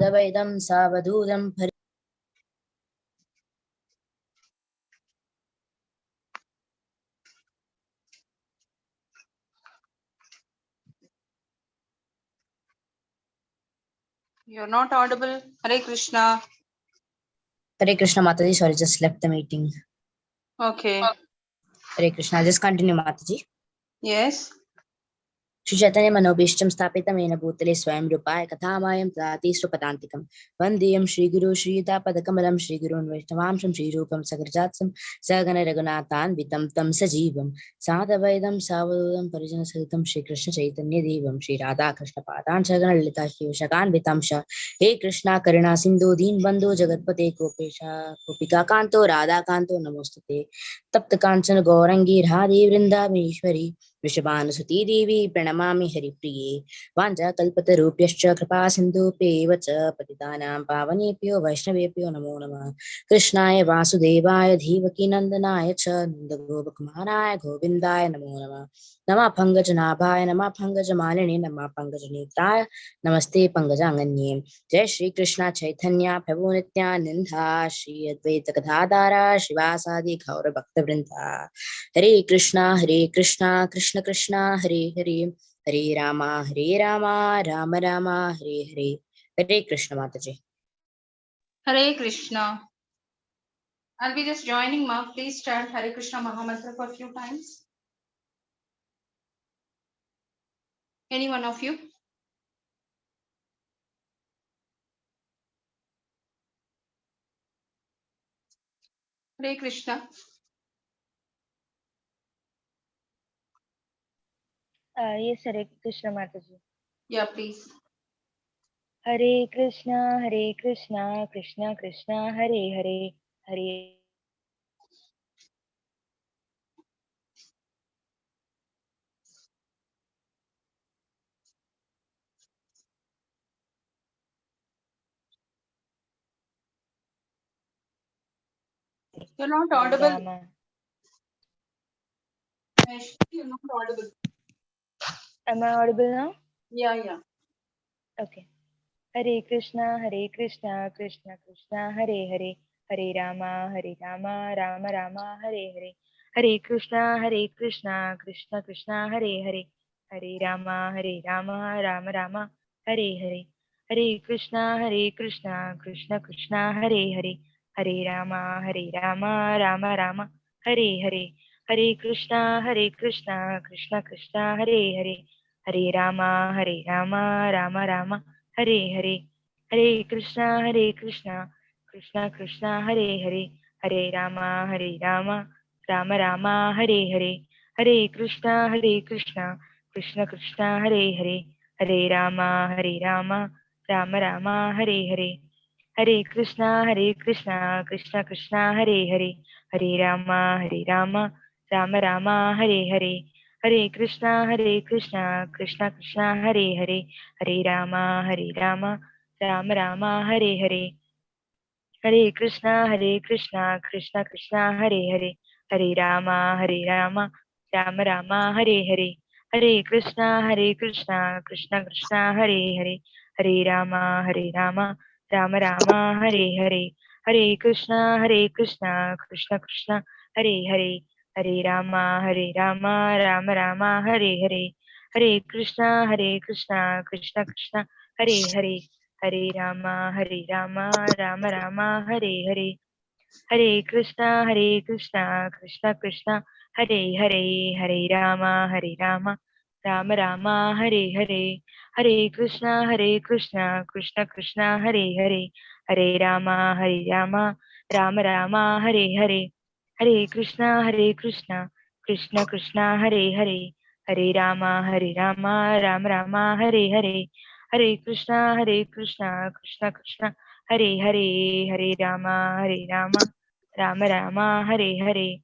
साधवैदं सावधूतं You're not audible. Hare Krishna. Hare Krishna Mataji, sorry, just left the meeting. Okay. Hare Krishna, I'll just continue Mataji. Yes. Shri Chaitanya Manobishtam Sthapitamena Bhutale Swayam Rupaya Kathamayam Tati Srupadantikam Vandiyam Shri Guru Shri Padakamalam Shri Gurun Vaishnavamsham Shri Rupam Sagrajatsam Sagana Raghunathan Vitam Tam Sajivam Sadavaidam Savadudam Parijana Sahitam Shri Krishna Chaitanya Devam Shri Radha Krishna Padan Sagana Lita Shri Shakan Vitamsha He Krishna Karuna Sindhu Deen Bandhu Jagatpate Kopesha Kopika Kanto Radha Kanto Namostate Tapta Kanchana Gaurangi Radhe Vrindaveshwari वृषभानुसुती देवी प्रणमामि हरिप्रिये वाञ्छाकल्पतरुभ्यश्च कृपा सिन्धुभ्येव च पतितानां पावनेभ्यो वैष्णवेभ्यो नमो नमः कृष्णाय वासुदेवाय धीवकीनन्दनाय च नन्दगोपकुमाराय गोविन्दाय नमो नमः नमः पङ्कजनाभाय नमः पङ्कजमालिने नमः पङ्कजनेत्राय नमस्ते पङ्कजाङ्गन्ये जय श्री कृष्ण चैतन्य प्रभु नित्यानन्द श्री अद्वैत गदाधर श्रीवासादि गौर भक्तवृन्दा हरे कृष्णा कृष्ण कृष्ण हरे हरे हरे राम राम राम हरे हरे हरे कृष्ण माताजी Hare Krishna. I'll be just joining ma. Please chant Hare Krishna Mahamantra for a few times. Any one of you? Hare Krishna. Yes, Hare Krishna Mataji. Yeah, please. Hare Krishna, Krishna Krishna, Hare Hare, Hare. You're not audible. Rama. You're not audible. Am I audible now? Yeah. Okay. Hare Krishna, Krishna Krishna, Hare Hare, Hare Rama, Rama Rama, Hare Hare. Hare Krishna, Krishna Krishna, Hare Hare, Hare Rama, Rama Rama, Hare Hare. Hare Krishna, Krishna Krishna, Hare Hare, Hare Rama, Rama Rama, Hare Hare. Hare Krishna, Krishna Krishna, Hare Hare, Hare Rama, Rama Rama, Hare Hare. Hare Krishna, Krishna Hare Hare, Hare Rama, Rama Rama, Hare Hare. Hare Krishna, Krishna Krishna, Hare Hare, Hare Rama, Rama Rama, Hare Hare. Hare Krishna, Krishna Hare Hare, Hare Rama, Rama Rama, Hare Hare. Hare Krishna, Krishna Hare Hare, Hare Rama, Rama Rama, Hare Hare. Hare Krishna, Krishna Hare Hare, Hare Rama, Rama Rama, Hare Hare. Hare Krishna, Krishna Hare Hare, Hare Rama, Rama Rama, Hare Hare. Hare Krishna, Krishna Hare Hare, Hare Rama, Rama Rama, Hare Hare. Hare Krishna, Krishna Hare Hare, Hare Rama, Rama Rama, Hare Hare. Hare Krishna, Krishna Hare Hare, Hare Rama, Rama Rama, Hare Hare. Hare Krishna, Krishna Hare Hare, Hare Rama, Rama Rama, Hare Hare. Hare Krishna, Krishna Hare Hare, Hare Rama, Rama Rama, Hare Hare. Hare Krishna, Krishna Hare Hare, Hare Rama, Rama Rama, Hare Hare.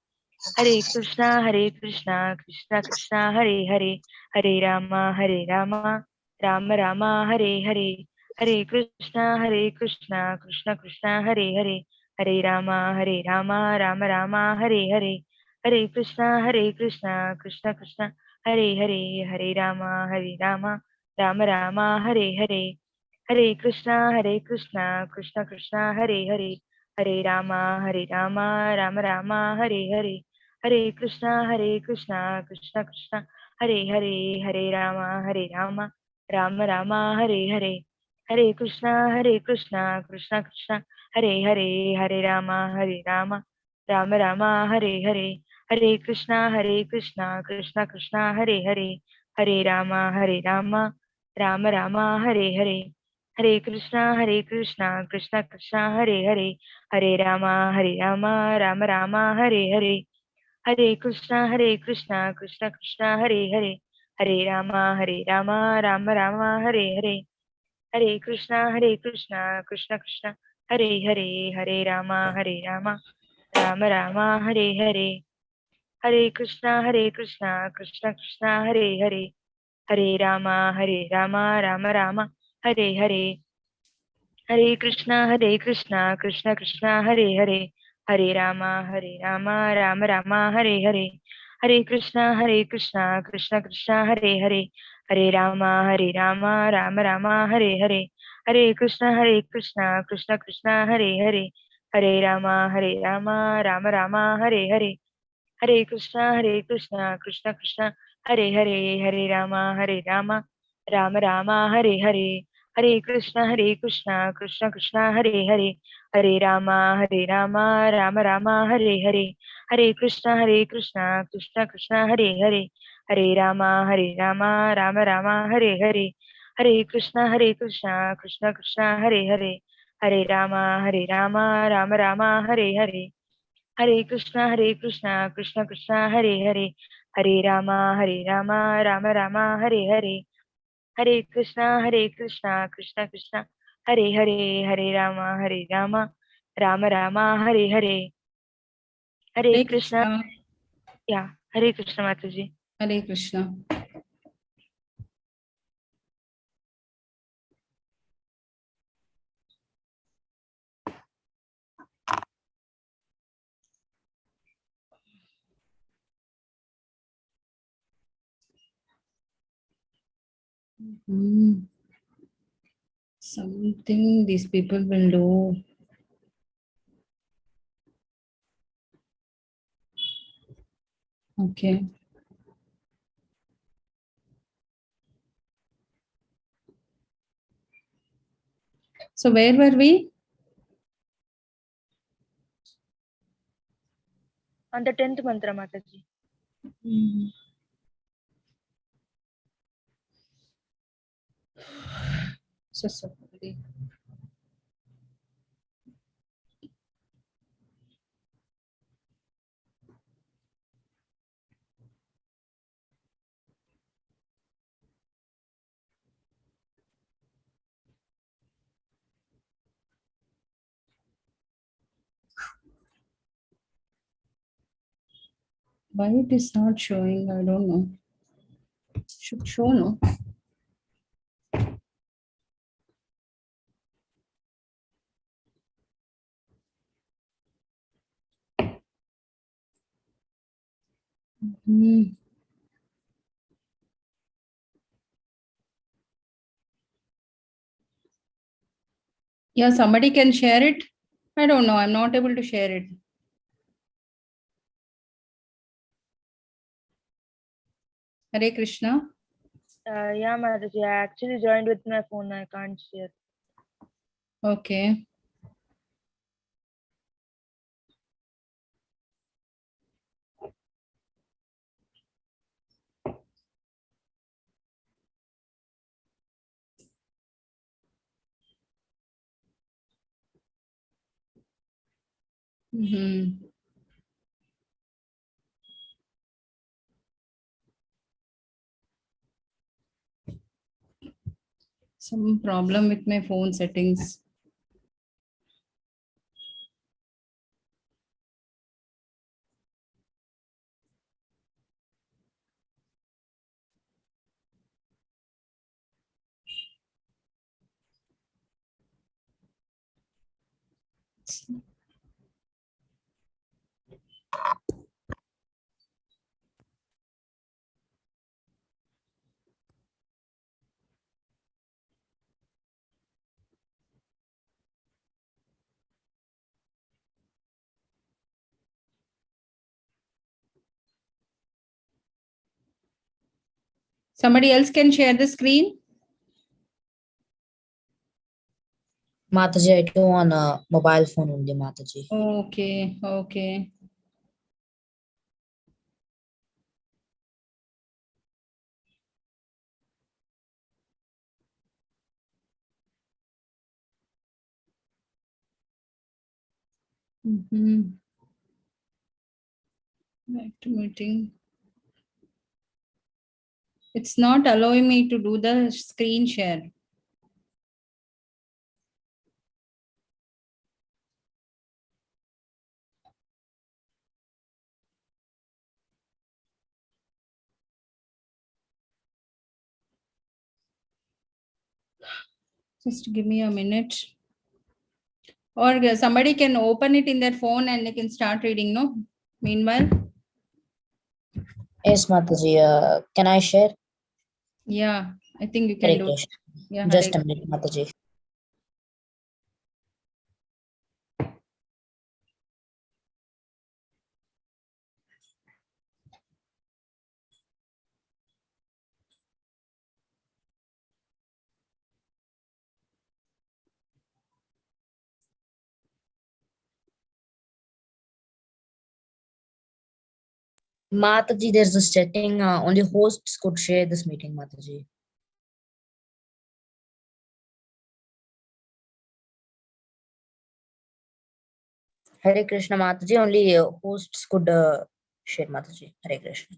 Hare Krishna, Krishna Hare Hare, Hare Rama, Rama Rama, Hare Hare. Hare Krishna, Krishna Hare Hare, Hare Rama, Rama Rama, Hare Hare. Hare Krishna, Krishna Hare Hare, Hare Rama, Rama Rama, Hare Hare. Hare Krishna, Krishna Krishna, Hare Hare, Hare Rama, Rama Rama, Hare Hare, Hare Krishna, Krishna Krishna, Hare Hare, Hare Rama, Rama Rama, Hare Hare, Hare Krishna, Krishna Krishna, Hare Hare, Hare Rama, Rama Rama, Hare Hare, Hare Krishna, Krishna Krishna, Hare Hare, Hare Rama, Rama Rama, Hare Hare. Hare Krishna, Krishna Krishna, Hare Hare, Hare Rama, Rama Rama, Hare Hare, Hare Krishna, Krishna Krishna, Hare Hare, Hare Rama, Rama Rama, Hare Hare, Hare Krishna, Krishna, Hare Hare, Hare Rama, Rama Rama, Hare Hare, Hare Krishna, Krishna, Hare Hare, Hare Rama, Rama Rama, Hare Hare. Hare Krishna, Krishna, Hare Hare, Hare Rama, Rama Rama, Hare Hare, Hare Krishna, Krishna, Hare Hare, Hare Rama, Rama Rama, Hare Hare, Hare Krishna, Krishna, Hare Hare, Hare Rama, Rama Rama, Hare Hare, Hare Krishna, Krishna, Hare Hare, Hare Rama, Rama Rama, Hare Hare, Hare Krishna, Krishna, Hare Hare, Hare Rama, Rama Rama, Hare Hare, Hare Krishna, Krishna, Hare Hare, Hare Rama, Rama Rama, Hare Hare, Hare Krishna, Krishna, Hare Hare, Hare Rama, Rama Rama, Hare Hare. Hare Krishna, Krishna, Hare Hare, Hare Rama, Rama Rama, Hare Hare, Hare Krishna, Krishna, Hare Hare, Hare Rama, Rama Rama, Hare Hare, Hare Hare Krishna, Krishna. yeah, Hare Krishna Mataji. Hare Krishna. Something these people will do. Okay. So where were we? On the 10th mantra Mataji. So sorry. Why it is not showing? I don't know. Should show, no? Yeah, somebody can share it. I don't know. I'm not able to share it. Hare Krishna. Yeah, Mataji, I actually joined with my phone. I can't share. Okay. Some problem with my phone settings. Somebody else can share the screen. Mataji, I do on a mobile phone only, Mataji. Okay, okay. Back to meeting. It's not allowing me to do the screen share. Just give me a minute. Or somebody can open it in their phone and they can start reading, no? Meanwhile? Yes, Mataji. Can I share? Yeah, I think you can Hare do. Krishna. Yeah, Just Hare. a minute, Mataji. Mataji, there's a setting only hosts could share this meeting, Mataji. Hare Krishna, Mataji, only hosts could share, Mataji. Hare Krishna.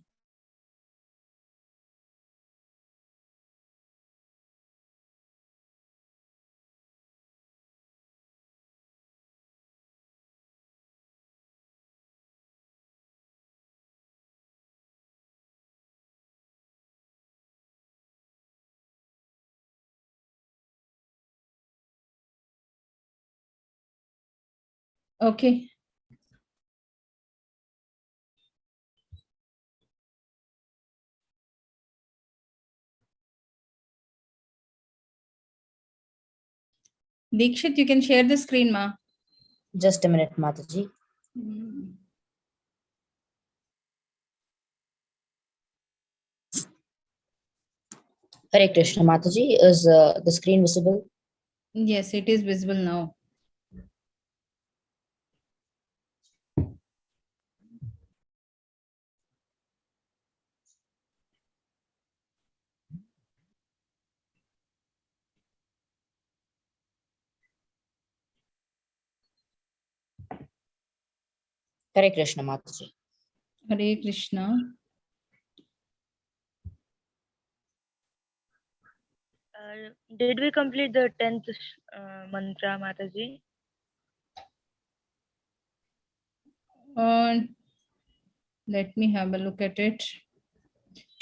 Okay. Dikshit, you can share the screen, ma. Just a minute, Mataji. Hare Krishna, Mataji. Is the screen visible? Yes, it is visible now. Hare Krishna, Mataji. Hare Krishna. Did we complete the 10th mantra, Mataji? Let me have a look at it.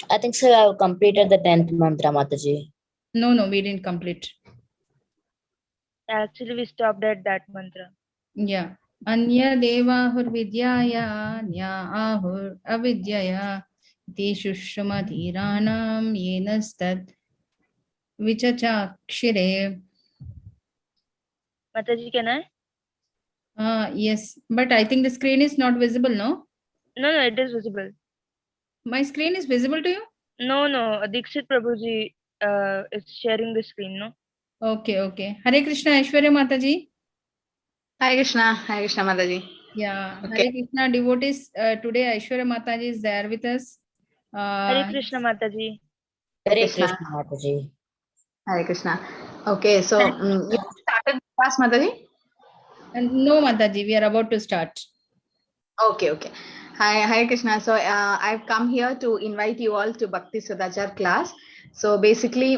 I think so. I have completed the 10th mantra, Mataji. No, we didn't complete. Actually, we stopped at that mantra. Yeah. Anya devahur vidyaya nya ahur avidyaya deshushma dhiranam yenastad vichachakshire. Mataji, can I? Yes, but I think the screen is not visible, no? No, it is visible. My screen is visible to you? No, Dikshit Prabhuji is sharing the screen, no? Okay. Hare Krishna, Aishwarya Mataji. Hare Krishna Mataji. Yeah, Okay. Hare Krishna devotees. Today Aishwarya Mataji is there with us. Hare Krishna Mataji. Hare Krishna, Mataji. Hare Krishna. Okay, so you started the class, Mataji? No, Mataji, we are about to start. Okay. Hi, Hare Krishna. So I've come here to invite you all to Bhakti Sudachar class. So basically,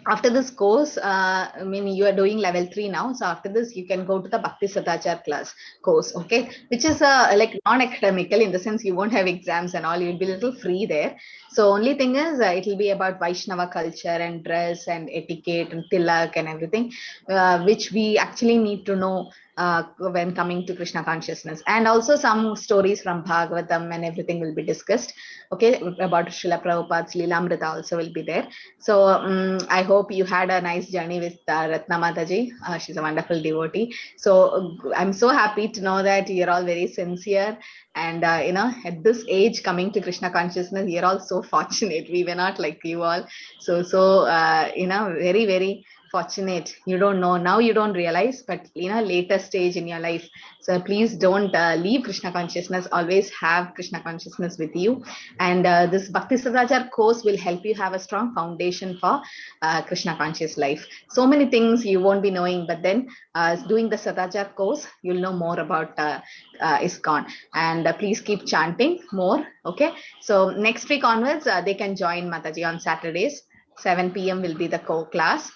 after this course, I mean, you are doing level 3 now. So after this, you can go to the Bhakti Sudachar class course, okay? Which is like non-academical in the sense you won't have exams and all. You'll be a little free there. So only thing is, it will be about Vaishnava culture and dress and etiquette and tilak and everything, which we actually need to know when coming to Krishna consciousness, and also some stories from Bhagavatam and everything will be discussed. Okay, about Srila Prabhupada's Leelamrita also will be there. So I hope you had a nice journey with Ratna Mataji. She's a wonderful devotee. So I'm so happy to know that you're all very sincere, and at this age coming to Krishna consciousness, you're all so fortunate. We were not like you all. So very, very fortunate. You don't know now, you don't realize, but later stage in your life. So please don't leave Krishna consciousness. Always have Krishna consciousness with you, and this Bhakti Sadachar course will help you have a strong foundation for Krishna conscious life. So many things you won't be knowing, but then doing the Sadachar course, you'll know more about ISKCON. And please keep chanting more. Okay, so next week onwards, they can join Mataji on Saturdays. 7 p.m. will be the class.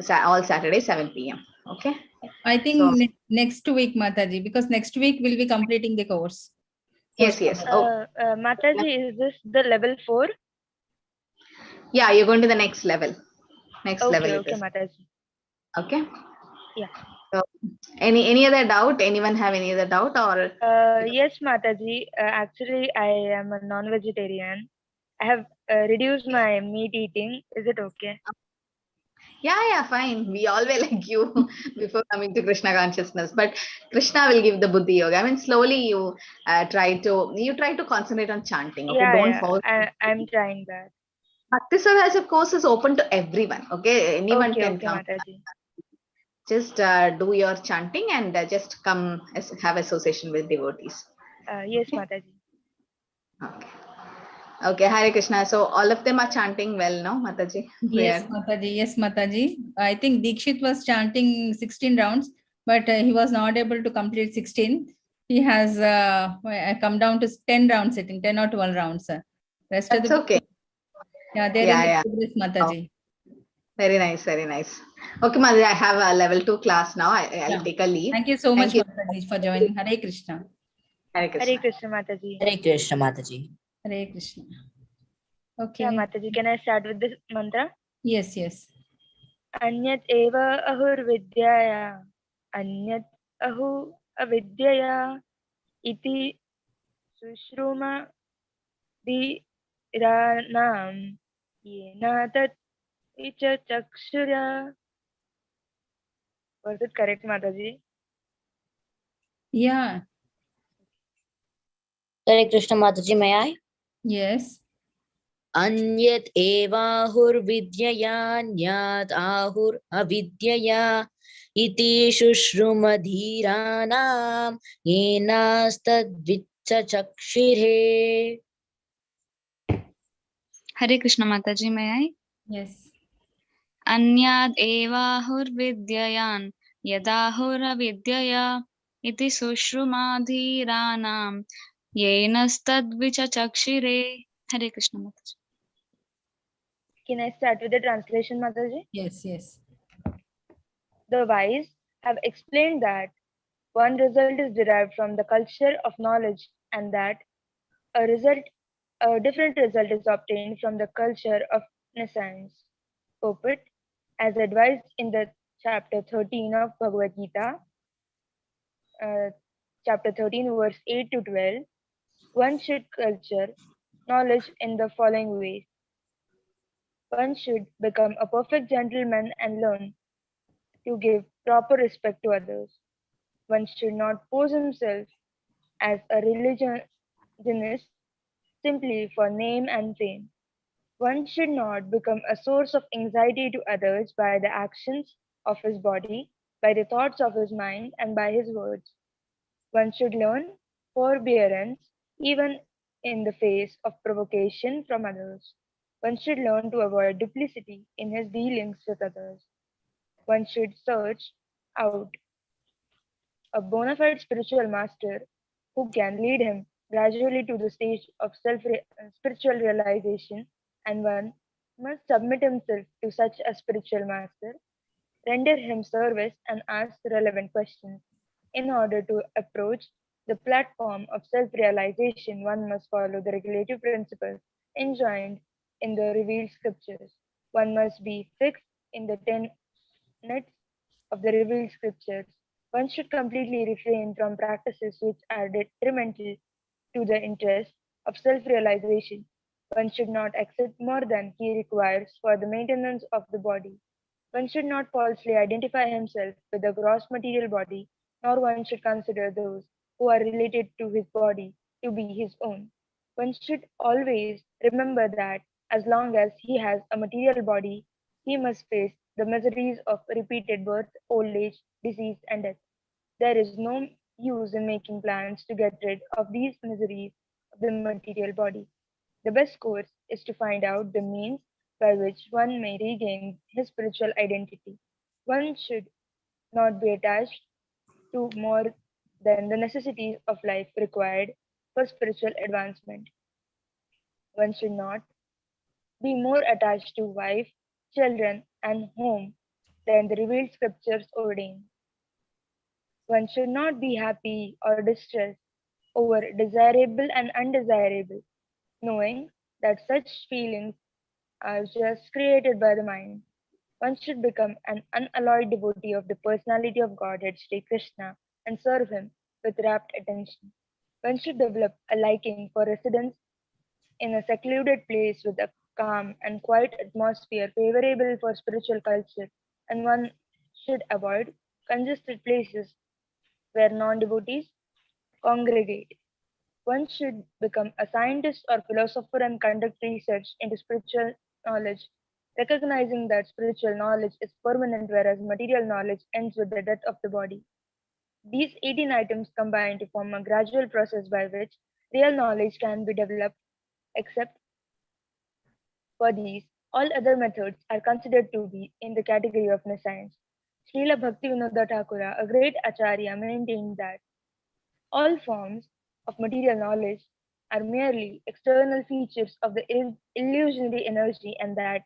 All Saturdays 7 p.m. Okay. I think next week, Mataji, because next week we'll be completing the course. Yes. Oh, Mataji, is this the level 4? Yeah, you're going to the next level. Okay, Mataji. Okay. Yeah. So, any other doubt? Anyone have any other doubt or? Yes, Mataji. Actually, I am a non-vegetarian. I have reduced my meat eating. Is it okay? Yeah, fine. We all were like you before coming to Krishna consciousness, but Krishna will give the buddhi yoga. I mean, slowly you try to concentrate on chanting. Okay, don't force. I'm trying that. Bhakti Sadachar course is open to everyone. Okay, anyone can come. Mataji. Just do your chanting and just come have association with devotees. Yes, Mataji. Okay, Hare Krishna. So all of them are chanting well, no, Mataji? Yes, Mataji. Yes, Mataji. I think Dikshit was chanting 16 rounds, but he was not able to complete 16. He has come down to 10 rounds, sitting 10 or 12 rounds. Rest That's of the okay. Yeah, there in the progress, Mataji. Oh, very nice, very nice. Okay, Mataji, I have a level 2 class now. I'll take a leave. Thank you so much, Mataji, for joining. Hare Krishna. Hare Krishna. Hare Krishna, Mataji. Hare Krishna, Mataji. Hare Krishna. Okay. Yeah, Mataji, can I start with this mantra? Yes. Anyat eva ahur vidyaya. Anyat ahu avidyaya. Iti sushruma dhiranam. Yena tat icha chakshura. Was it correct, Mataji? Yeah. Hare Krishna, Mataji, may I? Yes. Anyat evahur vidyayanyat ahur avidyaya iti shushrumadhiranam yenastadvicha chakshire. Hare Krishna Mataji, may I? Yes. Anyad evahur vidyayan yadahur avidyaya iti sushrumadhiranam yenastadvicha chakshire. Hare Krishna Mataji. Can I start with the translation, Mataji? Yes. The wise have explained that one result is derived from the culture of knowledge and that a different result is obtained from the culture of nescience. Purport, as advised in the chapter 13 of Bhagavad Gita, chapter 13, verse 8 to 12, one should culture knowledge in the following ways. One should become a perfect gentleman and learn to give proper respect to others. One should not pose himself as a religionist simply for name and fame. One should not become a source of anxiety to others by the actions of his body, by the thoughts of his mind, and by his words. One should learn forbearance even in the face of provocation from others. One should learn to avoid duplicity in his dealings with others. One should search out a bona fide spiritual master who can lead him gradually to the stage of spiritual realization, and one must submit himself to such a spiritual master, render him service, and ask relevant questions. In order to approach the platform of self-realization, one must follow the regulative principles enjoined in the revealed scriptures. One must be fixed in the tenets of the revealed scriptures. One should completely refrain from practices which are detrimental to the interest of self realization. One should not accept more than he requires for the maintenance of the body. One should not falsely identify himself with the gross material body, nor one should consider those who are related to his body to be his own. One should always remember that as long as he has a material body, he must face the miseries of repeated birth, old age, disease, and death. There is no use in making plans to get rid of these miseries of the material body. The best course is to find out the means by which one may regain his spiritual identity. One should not be attached to more than the necessities of life required for spiritual advancement. One should not be more attached to wife, children, and home than the revealed scriptures ordain. One should not be happy or distressed over desirable and undesirable, knowing that such feelings are just created by the mind. One should become an unalloyed devotee of the personality of Godhead Sri Krishna and serve him with rapt attention. One should develop a liking for residence in a secluded place with a calm and quiet atmosphere favorable for spiritual culture, and one should avoid congested places where non devotees congregate. One should become a scientist or philosopher and conduct research into spiritual knowledge, recognizing that spiritual knowledge is permanent whereas material knowledge ends with the death of the body. These 18 items combine to form a gradual process by which real knowledge can be developed, except for these, all other methods are considered to be in the category of nescience. Srila Bhaktivinoda Thakura, a great acharya, maintained that all forms of material knowledge are merely external features of the illusionary energy, and that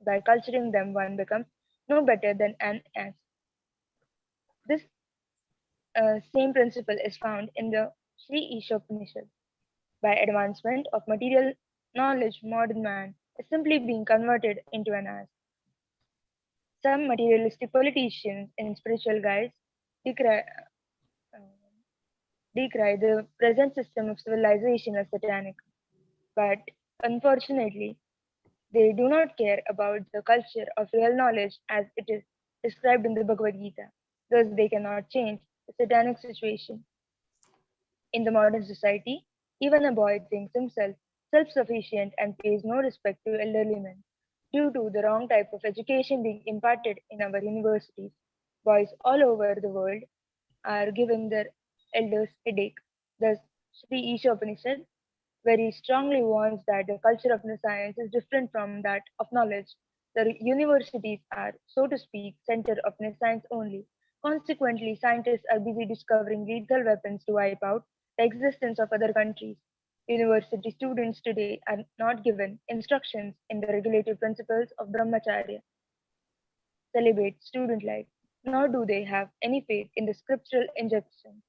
by culturing them one becomes no better than an ant. This same principle is found in the Sri Isopanishad. By advancement of material knowledge, modern man is simply being converted into an ass. Some materialistic politicians in spiritual guise decry, uh, decry the present system of civilization as satanic. But unfortunately, they do not care about the culture of real knowledge as it is described in the Bhagavad Gita. Thus, they cannot change the satanic situation. In the modern society, even a boy thinks himself self sufficient and pays no respect to elderly men. Due to the wrong type of education being imparted in our universities, boys all over the world are giving their elders headache. Thus, Sri Ishopanishad very strongly warns that the culture of the science is different from that of knowledge. The universities are, so to speak, center of the science only. Consequently, scientists are busy discovering lethal weapons to wipe out the existence of other countries. University students today are not given instructions in the regulative principles of brahmacharya, celibate student life, nor do they have any faith in the scriptural injunctions.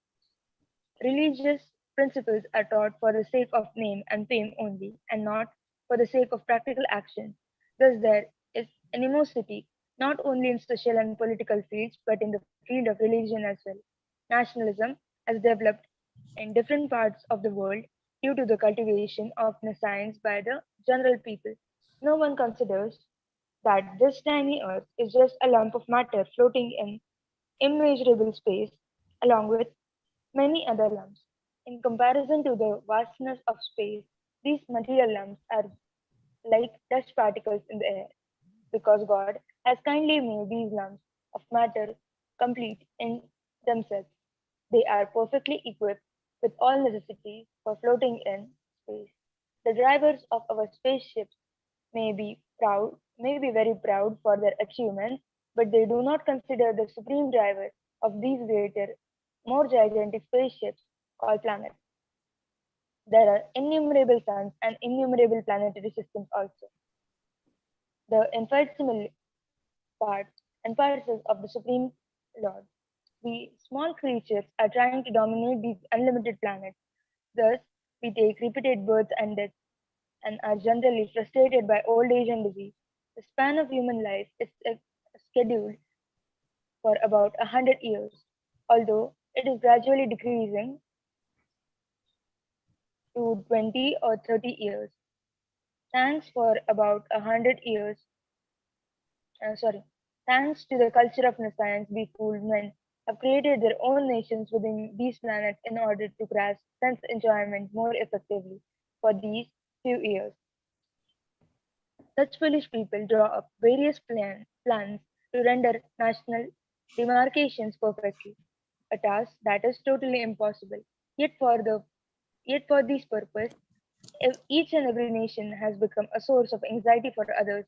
Religious principles are taught for the sake of name and fame only, and not for the sake of practical action. Thus, there is animosity not only in social and political fields, but in the field of religion as well. Nationalism has developed in different parts of the world due to the cultivation of the science by the general people. No one considers that this tiny earth is just a lump of matter floating in immeasurable space, along with many other lumps. In comparison to the vastness of space, these material lumps are like dust particles in the air, because God has kindly made these lumps of matter complete in themselves. They are perfectly equipped with all necessities for floating in space. The drivers of our spaceships may be very proud for their achievements, but they do not consider the supreme driver of these greater, more gigantic spaceships called planets. There are innumerable suns and innumerable planetary systems also. The infinitesimal parts and parcels of the Supreme Lord. We small creatures are trying to dominate these unlimited planets. Thus, we take repeated births and deaths and are generally frustrated by old age and disease. The span of human life is scheduled for about 100 years. although it is gradually decreasing to 20 or 30 years. Thanks for about 100 years, sorry, thanks to the culture of science, we fooled men have created their own nations within these planets in order to grasp sense enjoyment more effectively for these few years. Such foolish people draw up various plans to render national demarcations perfectly, a task that is totally impossible. Yet yet for this purpose, each and every nation has become a source of anxiety for others.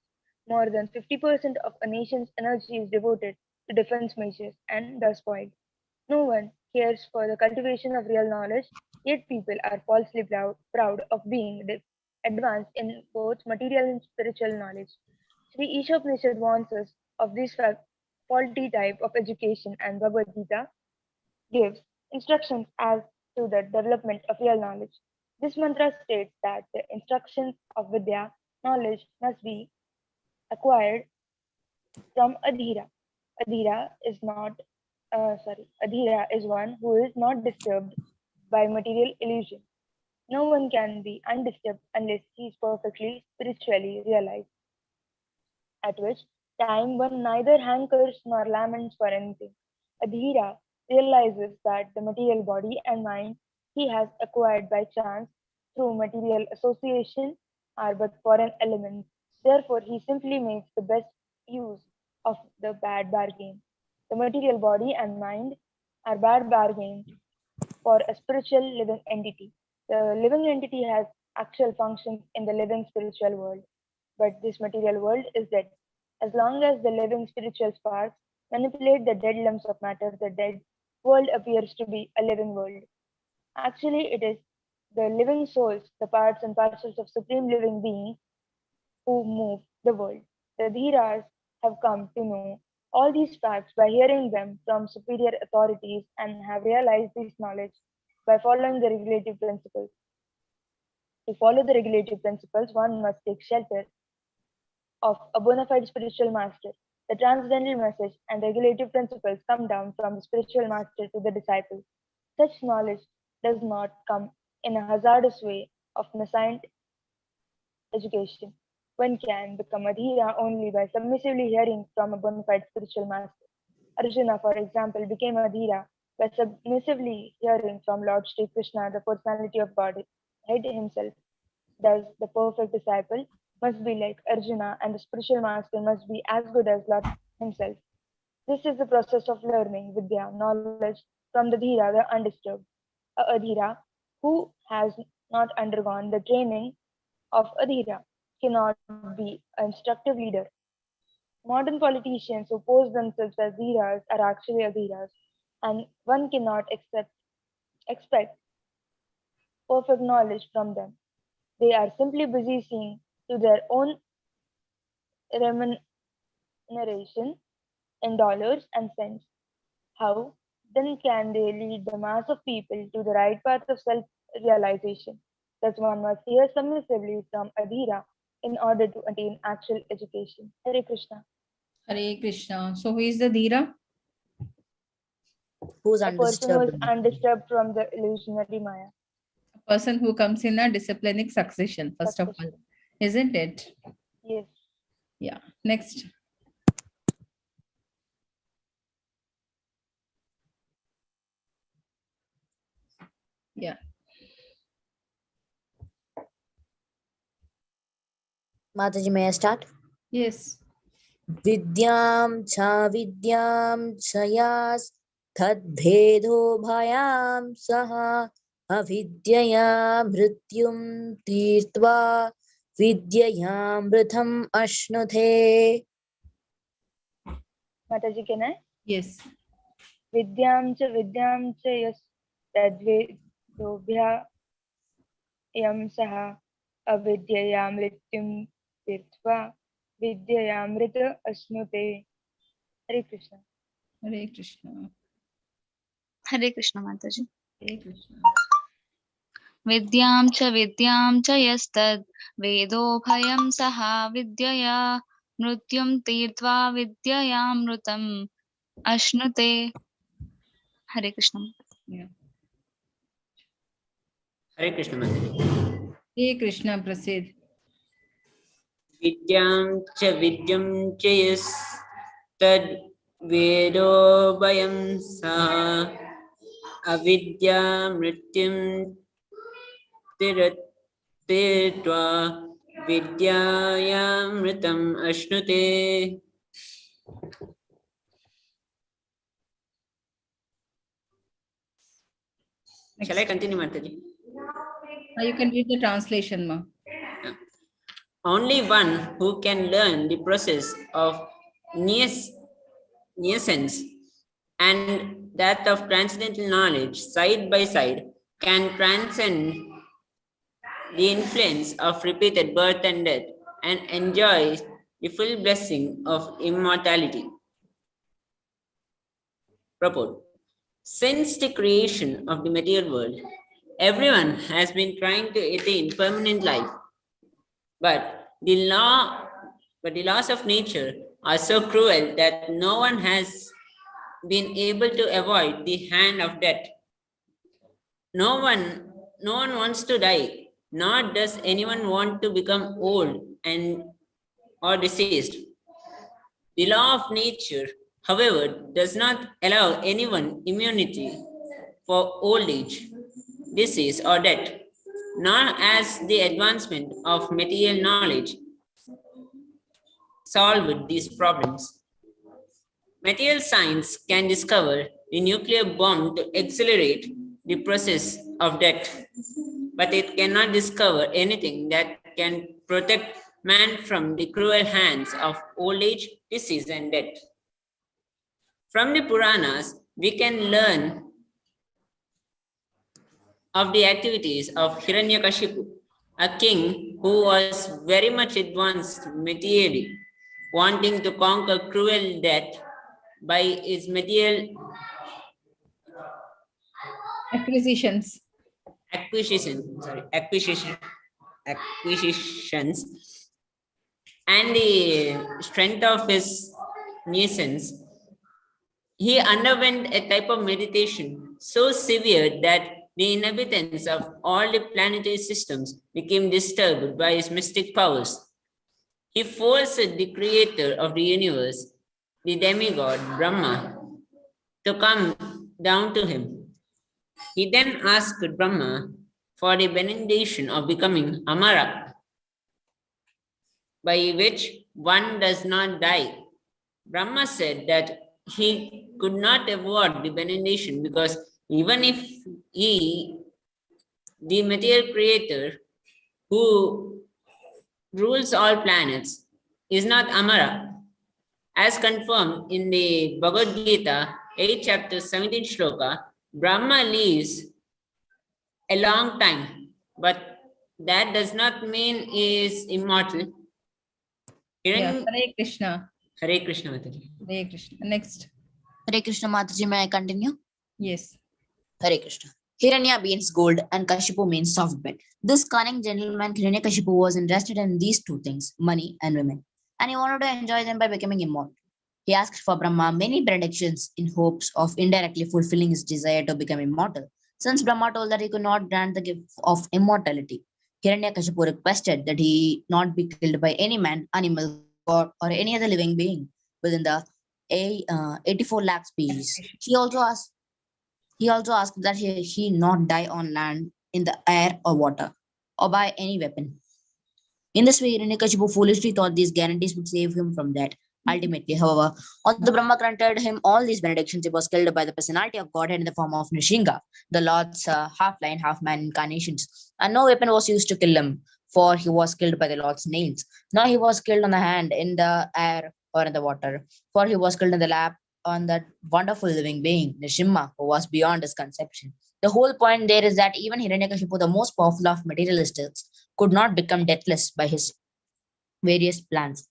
More than 50% of a nation's energy is devoted to defense measures and thus spoiled. No one cares for the cultivation of real knowledge, yet people are falsely proud of being advanced in both material and spiritual knowledge. Sri Ishopanishad warns us of this faulty type of education, and Bhagavad Gita gives instructions as to the development of real knowledge. This mantra states that the instructions of Vidya, knowledge, must be acquired from Adhira. Adhira is one who is not disturbed by material illusion. No one can be undisturbed unless he is perfectly spiritually realized, at which time one neither hankers nor laments for anything. Adhira realizes that the material body and mind he has acquired by chance through material association are but foreign elements. Therefore, he simply makes the best use of the bad bargain. The material body and mind are bad bargains for a spiritual living entity. The living entity has actual functions in the living spiritual world, but this material world is dead. As long as the living spiritual sparks manipulate the dead lumps of matter, the dead world appears to be a living world. Actually, it is the living souls, the parts and parcels of supreme living beings who move the world. The Dhiras have come to know all these facts by hearing them from superior authorities and have realized this knowledge by following the regulative principles. To follow the regulative principles, one must take shelter of a bona fide spiritual master. The transcendental message and regulative principles come down from the spiritual master to the disciple. Such knowledge does not come in a hazardous way of nascent education. One can become a dhira only by submissively hearing from a bona fide spiritual master. Arjuna, for example, became a dhira by submissively hearing from Lord Sri Krishna, the personality of God, head himself. Thus, the perfect disciple must be like Arjuna, and the spiritual master must be as good as Lord himself. This is the process of learning Vidya, knowledge, from the Dhira, the undisturbed. A Adhira who has not undergone the training of Adhira cannot be an instructive leader. Modern politicians who pose themselves as Dhiras are actually Adhiras, and one cannot expect perfect knowledge from them. They are simply busy seeing to their own remuneration in dollars and cents. How then can they lead the mass of people to the right path of self realization? Thus, one must hear submissively from Adhira in order to attain actual education. Hare Krishna. Hare Krishna. So who is the Dhira? Who's A person who is undisturbed? undisturbed from the illusionary Maya. A person who comes in a disciplinic succession, first of all. Succession. Isn't it? Yes. Yeah. Next. Yeah. Mataji, may I start? Yes. Vidyam cha yas tadbhedo bhayam saha avidyaya mrityum tirtva vidyayam mritam ashnuthe. Mataji, can I? Yes. Vidyam cha yas tadvedobhya yam saha avidyaya mrityum tirtva vidyayamrita asnute. Hare Krishna. Hare Krishna. Hare Krishna Mataji. Hare Krishna. विद्यां च यस्तद् वेदोभयं सहा विद्यया मृत्युं तीर्त्वा विद्ययामृतम् अश्नुते. Hare Krishna. Yeah. Hare Krishna Mataji. Hare Krishna, proceed. Vidyam cha vidyam cha yas tad vedo bayam sa avidya mrityum tirattetva vidyayamritam ashnute. Shall I continue, Mataji? You can read the translation, ma. Only one who can learn the process of nescience and that of transcendental knowledge side by side can transcend the influence of repeated birth and death and enjoy the full blessing of immortality. Purport. Since the creation of the material world, everyone has been trying to attain permanent life. But the laws of nature are so cruel that no one has been able to avoid the hand of death. No one wants to die, nor does anyone want to become old or deceased. The law of nature, however, does not allow anyone immunity for old age, disease, or death, nor has the advancement of material knowledge solved these problems. Material science can discover the nuclear bomb to accelerate the process of death, but it cannot discover anything that can protect man from the cruel hands of old age, disease, and death. From the Puranas, we can learn of the activities of Hiranyakashipu, a king who was very much advanced materially, wanting to conquer cruel death by his material Acquisitions. acquisitions and the strength of his nuisance. He underwent a type of meditation so severe that the inhabitants of all the planetary systems became disturbed by his mystic powers. He forced the creator of the universe, the demigod Brahma, to come down to him. He then asked Brahma for the benediction of becoming Amara, by which one does not die. Brahma said that he could not award the benediction because even if he, the material creator who rules all planets, is not Amara, as confirmed in the Bhagavad Gita, 8 chapter 17 shloka, Brahma lives a long time, but that does not mean he is immortal. Yeah. Hare Krishna. Hare Krishna, Mataji. Hare Krishna. Next. Hare Krishna Mataji, may I continue? Yes. Hare Krishna. Hiranya means gold and Kashipu means soft bed. This cunning gentleman Hiranyakashipu was interested in these two things, money and women, and he wanted to enjoy them by becoming immortal. He asked for Brahma many benedictions in hopes of indirectly fulfilling his desire to become immortal. Since Brahma told that he could not grant the gift of immortality, Hiranyakashipu requested that he not be killed by any man, animal, god, or any other living being within the 84 lakh species. He also asked that he not die on land, in the air or water, or by any weapon. In this way, Hiranyakashipu foolishly thought these guarantees would save him from death. Ultimately, however, although Brahma granted him all these benedictions, he was killed by the personality of Godhead in the form of Nrishinga, the Lord's half-lion, half-man incarnations. And no weapon was used to kill him, for he was killed by the Lord's nails. Nor he was killed on the hand, in the air, or in the water, for he was killed in the lap on that wonderful living being, Nrsimha, who was beyond his conception. The whole point there is that even Hiranyakashipu, the most powerful of materialists, could not become deathless by his various plans.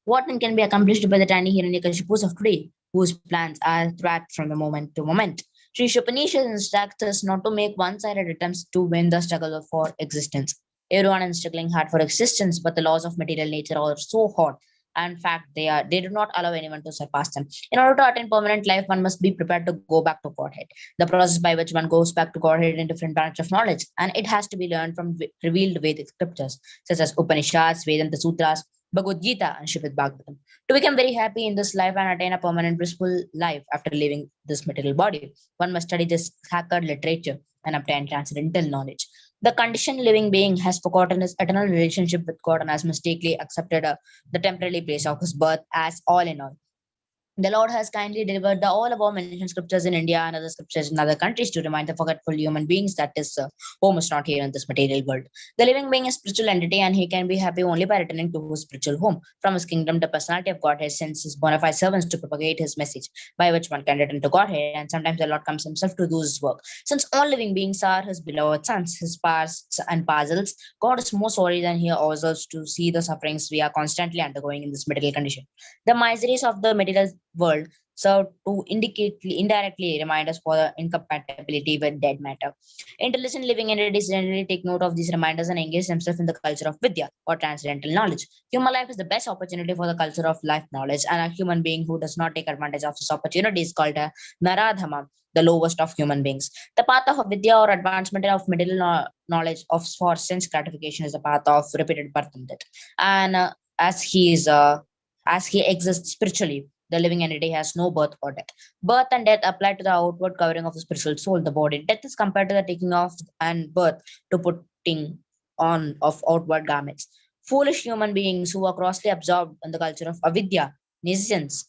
What then can be accomplished by the tiny Hiranyakashipus of today, whose plans are thwarted from the moment to moment? Sri Isopanishad instructs us not to make one-sided attempts to win the struggle for existence. Everyone is struggling hard for existence, but the laws of material nature are so hot And in fact, they do not allow anyone to surpass them. In order to attain permanent life, one must be prepared to go back to Godhead. The process by which one goes back to Godhead in different branches of knowledge, and it has to be learned from revealed Vedic scriptures such as Upanishads, Vedanta Sutras, Bhagavad Gita, and Srimad Bhagavatam. To become very happy in this life and attain a permanent blissful life after leaving this material body, one must study this sacred literature and obtain transcendental knowledge. The conditioned living being has forgotten his eternal relationship with God and has mistakenly accepted the temporary place of his birth as all in all. The Lord has kindly delivered the all above mentioned scriptures in India and other scriptures in other countries to remind the forgetful human beings that his home is not here in this material world. The living being is a spiritual entity and he can be happy only by returning to his spiritual home. From his kingdom, the personality of Godhead sends his bona fide servants to propagate his message, by which one can return to Godhead, and sometimes the Lord comes himself to do his work. Since all living beings are his beloved sons, his parts and parcels, God is more sorry than he ourselves to see the sufferings we are constantly undergoing in this material condition. The miseries of the material world serve to indicate indirectly remind us for the incompatibility with dead matter. Intelligent living entities generally take note of these reminders and engage themselves in the culture of Vidya or transcendental knowledge. Human life is the best opportunity for the culture of life knowledge, and a human being who does not take advantage of this opportunity is called a Naradhama, the lowest of human beings. The path of Vidya or advancement of middle knowledge of for sense gratification is the path of repeated birth and death. And as he exists spiritually, the living entity has no birth or death. Birth and death apply to the outward covering of the spiritual soul, the body. Death is compared to the taking off and birth to putting on of outward garments. Foolish human beings who are grossly absorbed in the culture of avidya, nescience,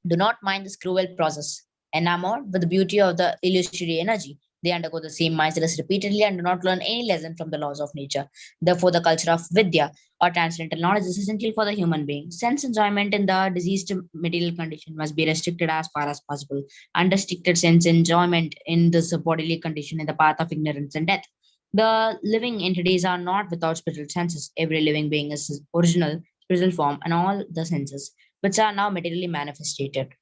do not mind this cruel process. Enamored with the beauty of the illusory energy, they undergo the same miseries repeatedly and do not learn any lesson from the laws of nature. Therefore, the culture of Vidya or transcendental knowledge is essential for the human being. Sense enjoyment in the diseased material condition must be restricted as far as possible. Unrestricted sense enjoyment in this bodily condition in the path of ignorance and death. The living entities are not without spiritual senses. Every living being is his original spiritual form and all the senses, which are now materially manifested.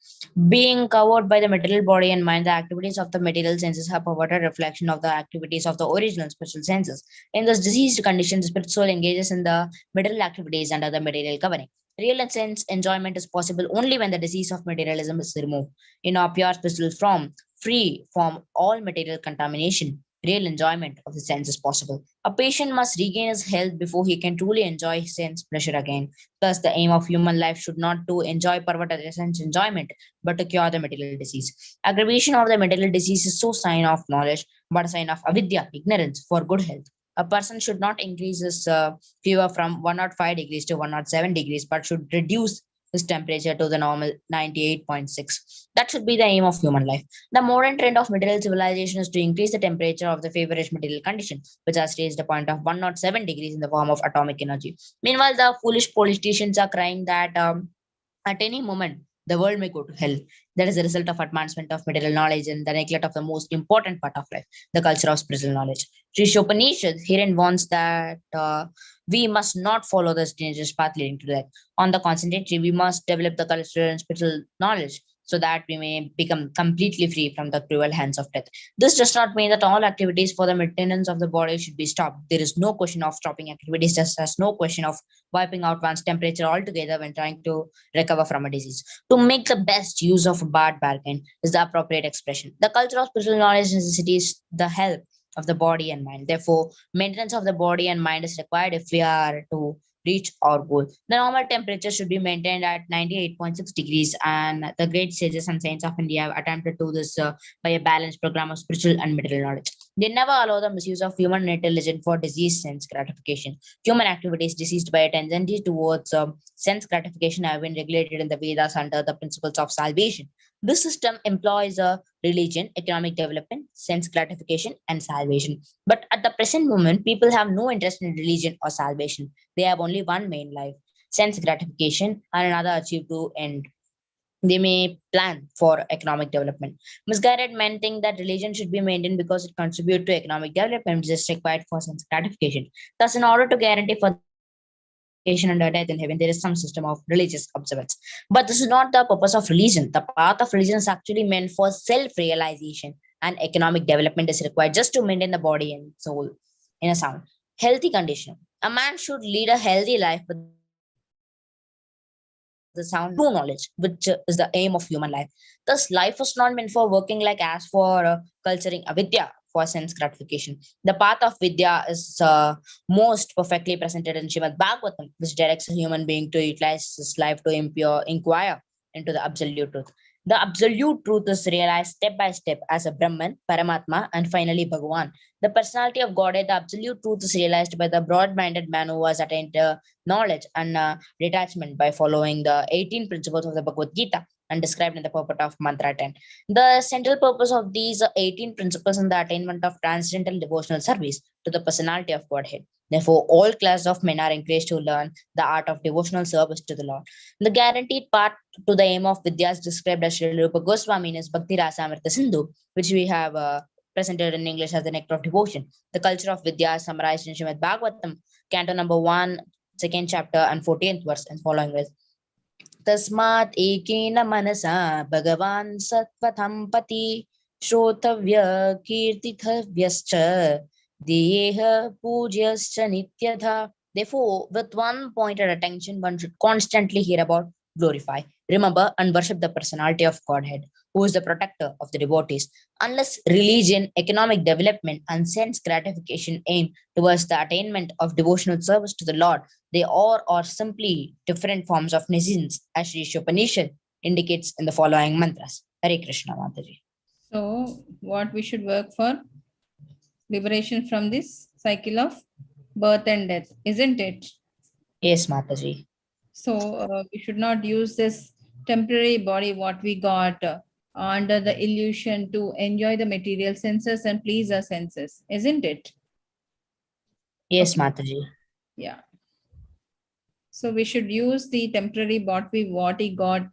Being covered by the material body and mind, the activities of the material senses have perverted reflection of the activities of the original spiritual senses. In this diseased condition, the spirit soul engages in the material activities under the material covering. Real and sense enjoyment is possible only when the disease of materialism is removed. In our pure spiritual form, free from all material contamination, real enjoyment of the sense is possible. A patient must regain his health before he can truly enjoy sense pleasure again. Thus, the aim of human life should not to enjoy perverted sense enjoyment, but to cure the material disease. Aggravation of the material disease is so sign of knowledge, but a sign of avidya, ignorance, for good health. A person should not increase his fever from 105 degrees to 107 degrees, but should reduce his temperature to the normal 98.6. That should be the aim of human life. The modern trend of material civilization is to increase the temperature of the feverish material condition, which has reached a point of 107 degrees in the form of atomic energy. Meanwhile, the foolish politicians are crying that at any moment the world may go to hell. That is the result of advancement of material knowledge and the neglect of the most important part of life, the culture of spiritual knowledge. Sri Shopanishad herein warns that we must not follow this dangerous path leading to death. On the contrary, we must develop the cultural and spiritual knowledge so that we may become completely free from the cruel hands of death. This does not mean that all activities for the maintenance of the body should be stopped. There is no question of stopping activities, just as no question of wiping out one's temperature altogether when trying to recover from a disease. To make the best use of a bad bargain is the appropriate expression. The culture of spiritual knowledge necessitates the help of the body and mind. Therefore, maintenance of the body and mind is required if we are to reach our goal. The normal temperature should be maintained at 98.6 degrees, and the great sages and saints of India have attempted to do this by a balanced program of spiritual and material knowledge. They never allow the misuse of human intelligence for disease sense gratification. Human activities diseased by a tendency towards sense gratification have been regulated in the Vedas under the principles of salvation. This system employs a religion, economic development, sense gratification, and salvation. But at the present moment, people have no interest in religion or salvation. They have only one main life, sense gratification, and another achieved to end. They may plan for economic development. Misguided men think that religion should be maintained because it contributes to economic development, which is required for sense gratification. Thus, in order to guarantee for under death in heaven, there is some system of religious observance. But this is not the purpose of religion. The path of religion is actually meant for self-realization, and economic development is required just to maintain the body and soul in a sound, healthy condition. A man should lead a healthy life with the sound true knowledge, which is the aim of human life. Thus, life was not meant for working like as for culturing avidya for sense gratification. The path of vidya is most perfectly presented in Srimad Bhagavatam, which directs a human being to utilize his life to inquire into the absolute truth. The absolute truth is realized step by step as a Brahman, Paramatma, and finally Bhagavan. The personality of Godhead, the absolute truth is realized by the broad-minded man who has attained knowledge and detachment by following the 18 principles of the Bhagavad Gita and described in the purport of Mantra 10. The central purpose of these 18 principles is the attainment of transcendental devotional service to the personality of Godhead. Therefore, all classes of men are encouraged to learn the art of devotional service to the Lord. The guaranteed path to the aim of Vidya is described as Sri Rupa Goswami in his Bhakti Rasamrita Sindhu, which we have presented in English as the nectar of devotion. The culture of Vidya is summarized in Srimad Bhagavatam, Canto number 1, second chapter, and 14th verse, and following with Tasmat ekena manasa Bhagavan sattvatham pati Shrotavya kirtithavyascha Diyeha pugyascha nityatha. Therefore, with one pointed attention, one should constantly hear about, glorify, remember, and worship the personality of Godhead, who is the protector of the devotees. Unless religion, economic development, and sense gratification aim towards the attainment of devotional service to the Lord, they are simply different forms of nescience, as Sri Isopanishad indicates in the following mantras. Hare Krishna, Mataji. So, what we should work for? Liberation from this cycle of birth and death, isn't it? Yes, Mataji. So, we should not use this temporary body, what we got, under the illusion to enjoy the material senses and please our senses, isn't it? Yes, Okay. Mataji. Yeah. So we should use the temporary body what we got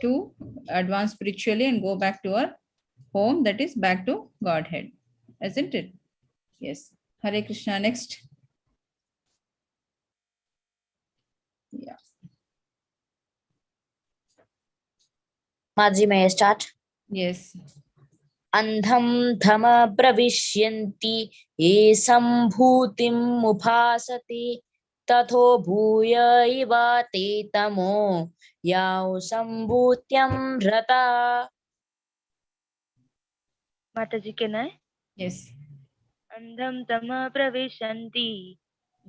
to advance spiritually and go back to our home, that is back to Godhead, isn't it? Yes. Hare Krishna. Next. Yeah. Mataji, may I start? Yes. Andham dhama pravishyanti ye sambhutim uphasati tatho bhuya iva te tamo yau sambhutyam rata. Mataji, can I? Yes. Andham tama pravishanti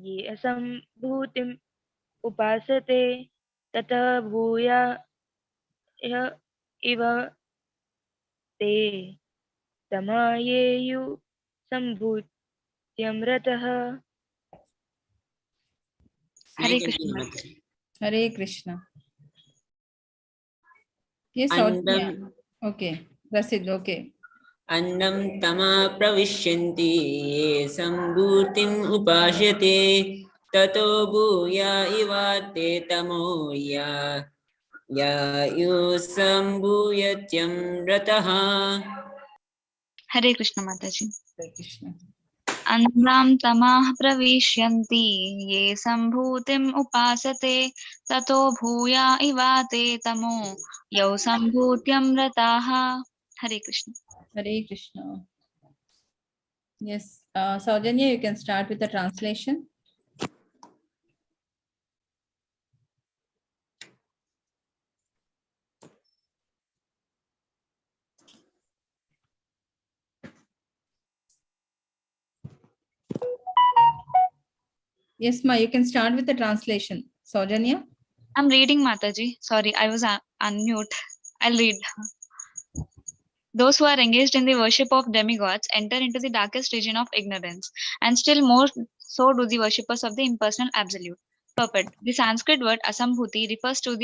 ye asambhutim upasate tata bhuya iva te tamayeyu sambhutyam rataha. Hare May I continue, Krishna. Mataji? Hare Krishna. Yes. Yeah. Okay. That's it. Okay. Annam tama pravishyanti ye sambhutim upashyate tato bhuya iva te tamo ya yu sambhuyatyam rataha. Hare Krishna Mataji. Hare Krishna. Andham tamah pravishyanti ye sambhutim upasate tato bhuya ivate tamo yau sambhutyam rataha. Hare Krishna. Hare Krishna. Yes. Saujanya, you can start with the translation. Yes, Ma, you can start with the translation. Saujanya? I'm reading Mataji. Sorry, I was unmute. I'll read. Those who are engaged in the worship of demigods enter into the darkest region of ignorance, and still more so do the worshippers of the impersonal absolute. Purport. The Sanskrit word asambhuti refers to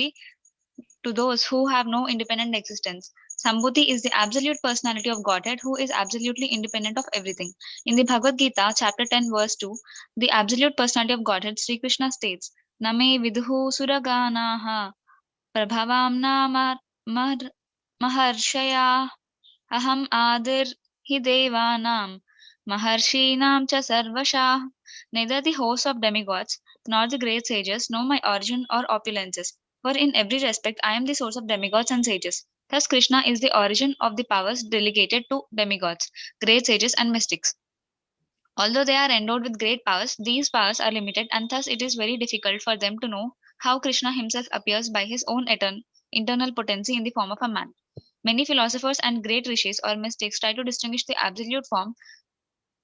those who have no independent existence. Sambhuti is the absolute personality of Godhead who is absolutely independent of everything. In the Bhagavad Gita, chapter 10, verse 2, the absolute personality of Godhead, Sri Krishna states, Name vidhu suraganaha prabhavam maharshaya aham adir hi devanam maharshinam cha sarvashah. Neither the hosts of demigods nor the great sages know my origin or opulences, for in every respect I am the source of demigods and sages. Thus Krishna is the origin of the powers delegated to demigods, great sages and mystics. Although they are endowed with great powers, these powers are limited and thus it is very difficult for them to know how Krishna himself appears by his own internal potency in the form of a man. Many philosophers and great rishis or mystics try to distinguish the absolute from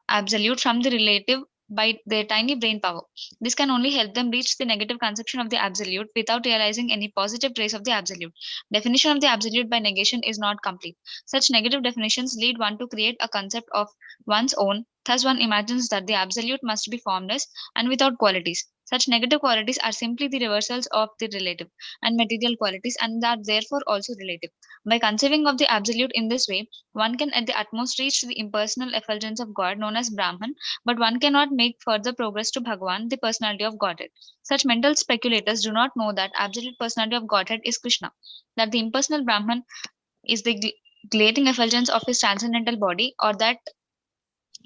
the relative by their tiny brain power. This can only help them reach the negative conception of the absolute without realizing any positive trace of the absolute. Definition of the absolute by negation is not complete. Such negative definitions lead one to create a concept of one's own. Thus, one imagines that the absolute must be formless and without qualities. Such negative qualities are simply the reversals of the relative and material qualities and are therefore also relative. By conceiving of the absolute in this way, one can at the utmost reach the impersonal effulgence of God known as Brahman, but one cannot make further progress to Bhagavan, the personality of Godhead. Such mental speculators do not know that absolute personality of Godhead is Krishna, that the impersonal Brahman is the glating effulgence of his transcendental body, or that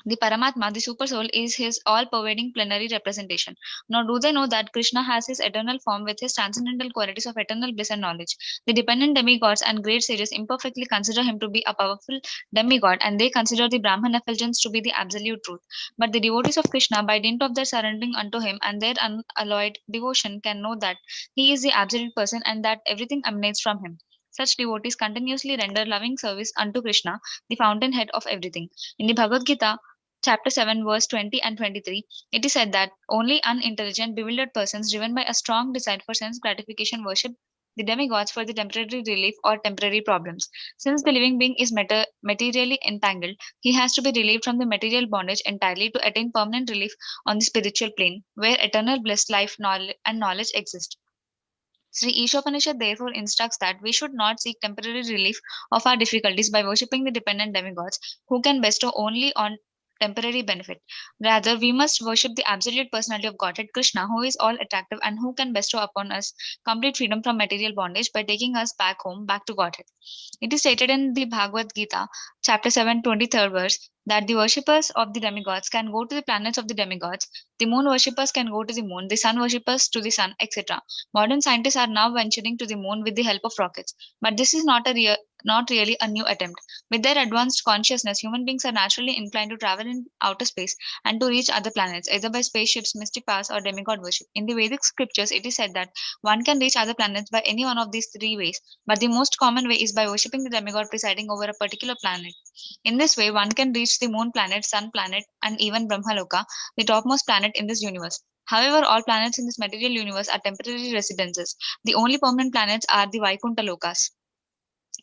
the Paramatma, the super soul, is his all-pervading plenary representation. Nor do they know that Krishna has his eternal form with his transcendental qualities of eternal bliss and knowledge. The dependent demigods and great sages imperfectly consider him to be a powerful demigod, and they consider the Brahman effulgence to be the absolute truth. But the devotees of Krishna, by dint of their surrendering unto him and their unalloyed devotion, can know that he is the absolute person and that everything emanates from him. Such devotees continuously render loving service unto Krishna, the fountainhead of everything. In the Bhagavad Gita, chapter 7, verse 20 and 23, it is said that only unintelligent, bewildered persons driven by a strong desire for sense gratification worship the demigods for the temporary relief or temporary problems. Since the living being is materially entangled, he has to be relieved from the material bondage entirely to attain permanent relief on the spiritual plane, where eternal bliss, life, and knowledge exist. Sri Isopanishad therefore instructs that we should not seek temporary relief of our difficulties by worshipping the dependent demigods who can bestow only on temporary benefit. Rather, we must worship the absolute personality of Godhead Krishna, who is all attractive and who can bestow upon us complete freedom from material bondage by taking us back home, back to Godhead. It is stated in the Bhagavad Gita, chapter 7, 23rd verse, that the worshippers of the demigods can go to the planets of the demigods, the moon worshippers can go to the moon, the sun worshippers to the sun, etc. Modern scientists are now venturing to the moon with the help of rockets, but this is not really a new attempt. With their advanced consciousness, human beings are naturally inclined to travel in outer space and to reach other planets, either by spaceships, mystic powers, or demigod worship. In the Vedic scriptures, it is said that one can reach other planets by any one of these three ways, but the most common way is by worshipping the demigod presiding over a particular planet. In this way, one can reach the moon planet, sun planet, and even Brahmaloka, the topmost planet in this universe. However, all planets in this material universe are temporary residences. The only permanent planets are the Vaikuntha Lokas.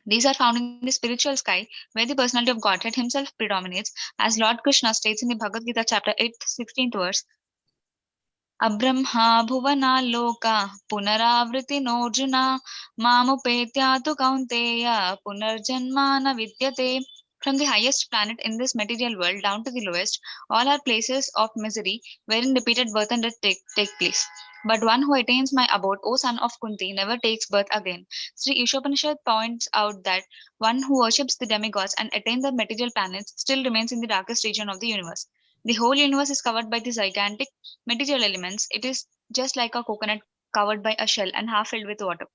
These are found in the spiritual sky, where the personality of Godhead himself predominates, as Lord Krishna states in the Bhagavad Gita chapter 8, 16th verse. Abrahma bhuvana loka punaravriti norjuna mamupetyatu kaunteya punarjanmana vidyate. From the highest planet in this material world down to the lowest, all are places of misery wherein repeated birth and death take place. But one who attains my abode, O son of Kunti, never takes birth again. Sri Isopanishad points out that one who worships the demigods and attains the material planets still remains in the darkest region of the universe. The whole universe is covered by these gigantic material elements. It is just like a coconut covered by a shell and half filled with water.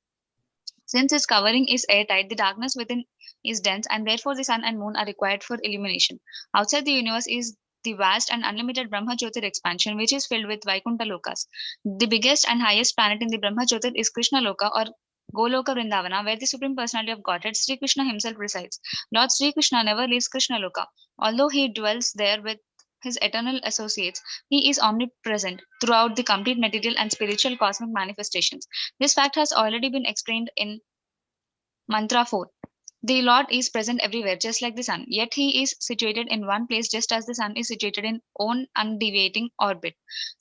Since its covering is airtight, the darkness within is dense, and therefore the sun and moon are required for illumination. Outside the universe is the vast and unlimited Brahma Jyotir expansion, which is filled with Vaikuntha Lokas. The biggest and highest planet in the Brahma Jyotir is Krishna Loka, or Goloka Vrindavana, where the Supreme Personality of Godhead, Sri Krishna himself resides. Lord Sri Krishna never leaves Krishna Loka. Although he dwells there with his eternal associates, he is omnipresent throughout the complete material and spiritual cosmic manifestations. This fact has already been explained in Mantra 4. The Lord is present everywhere, just like the sun, yet he is situated in one place just as the sun is situated in own undeviating orbit.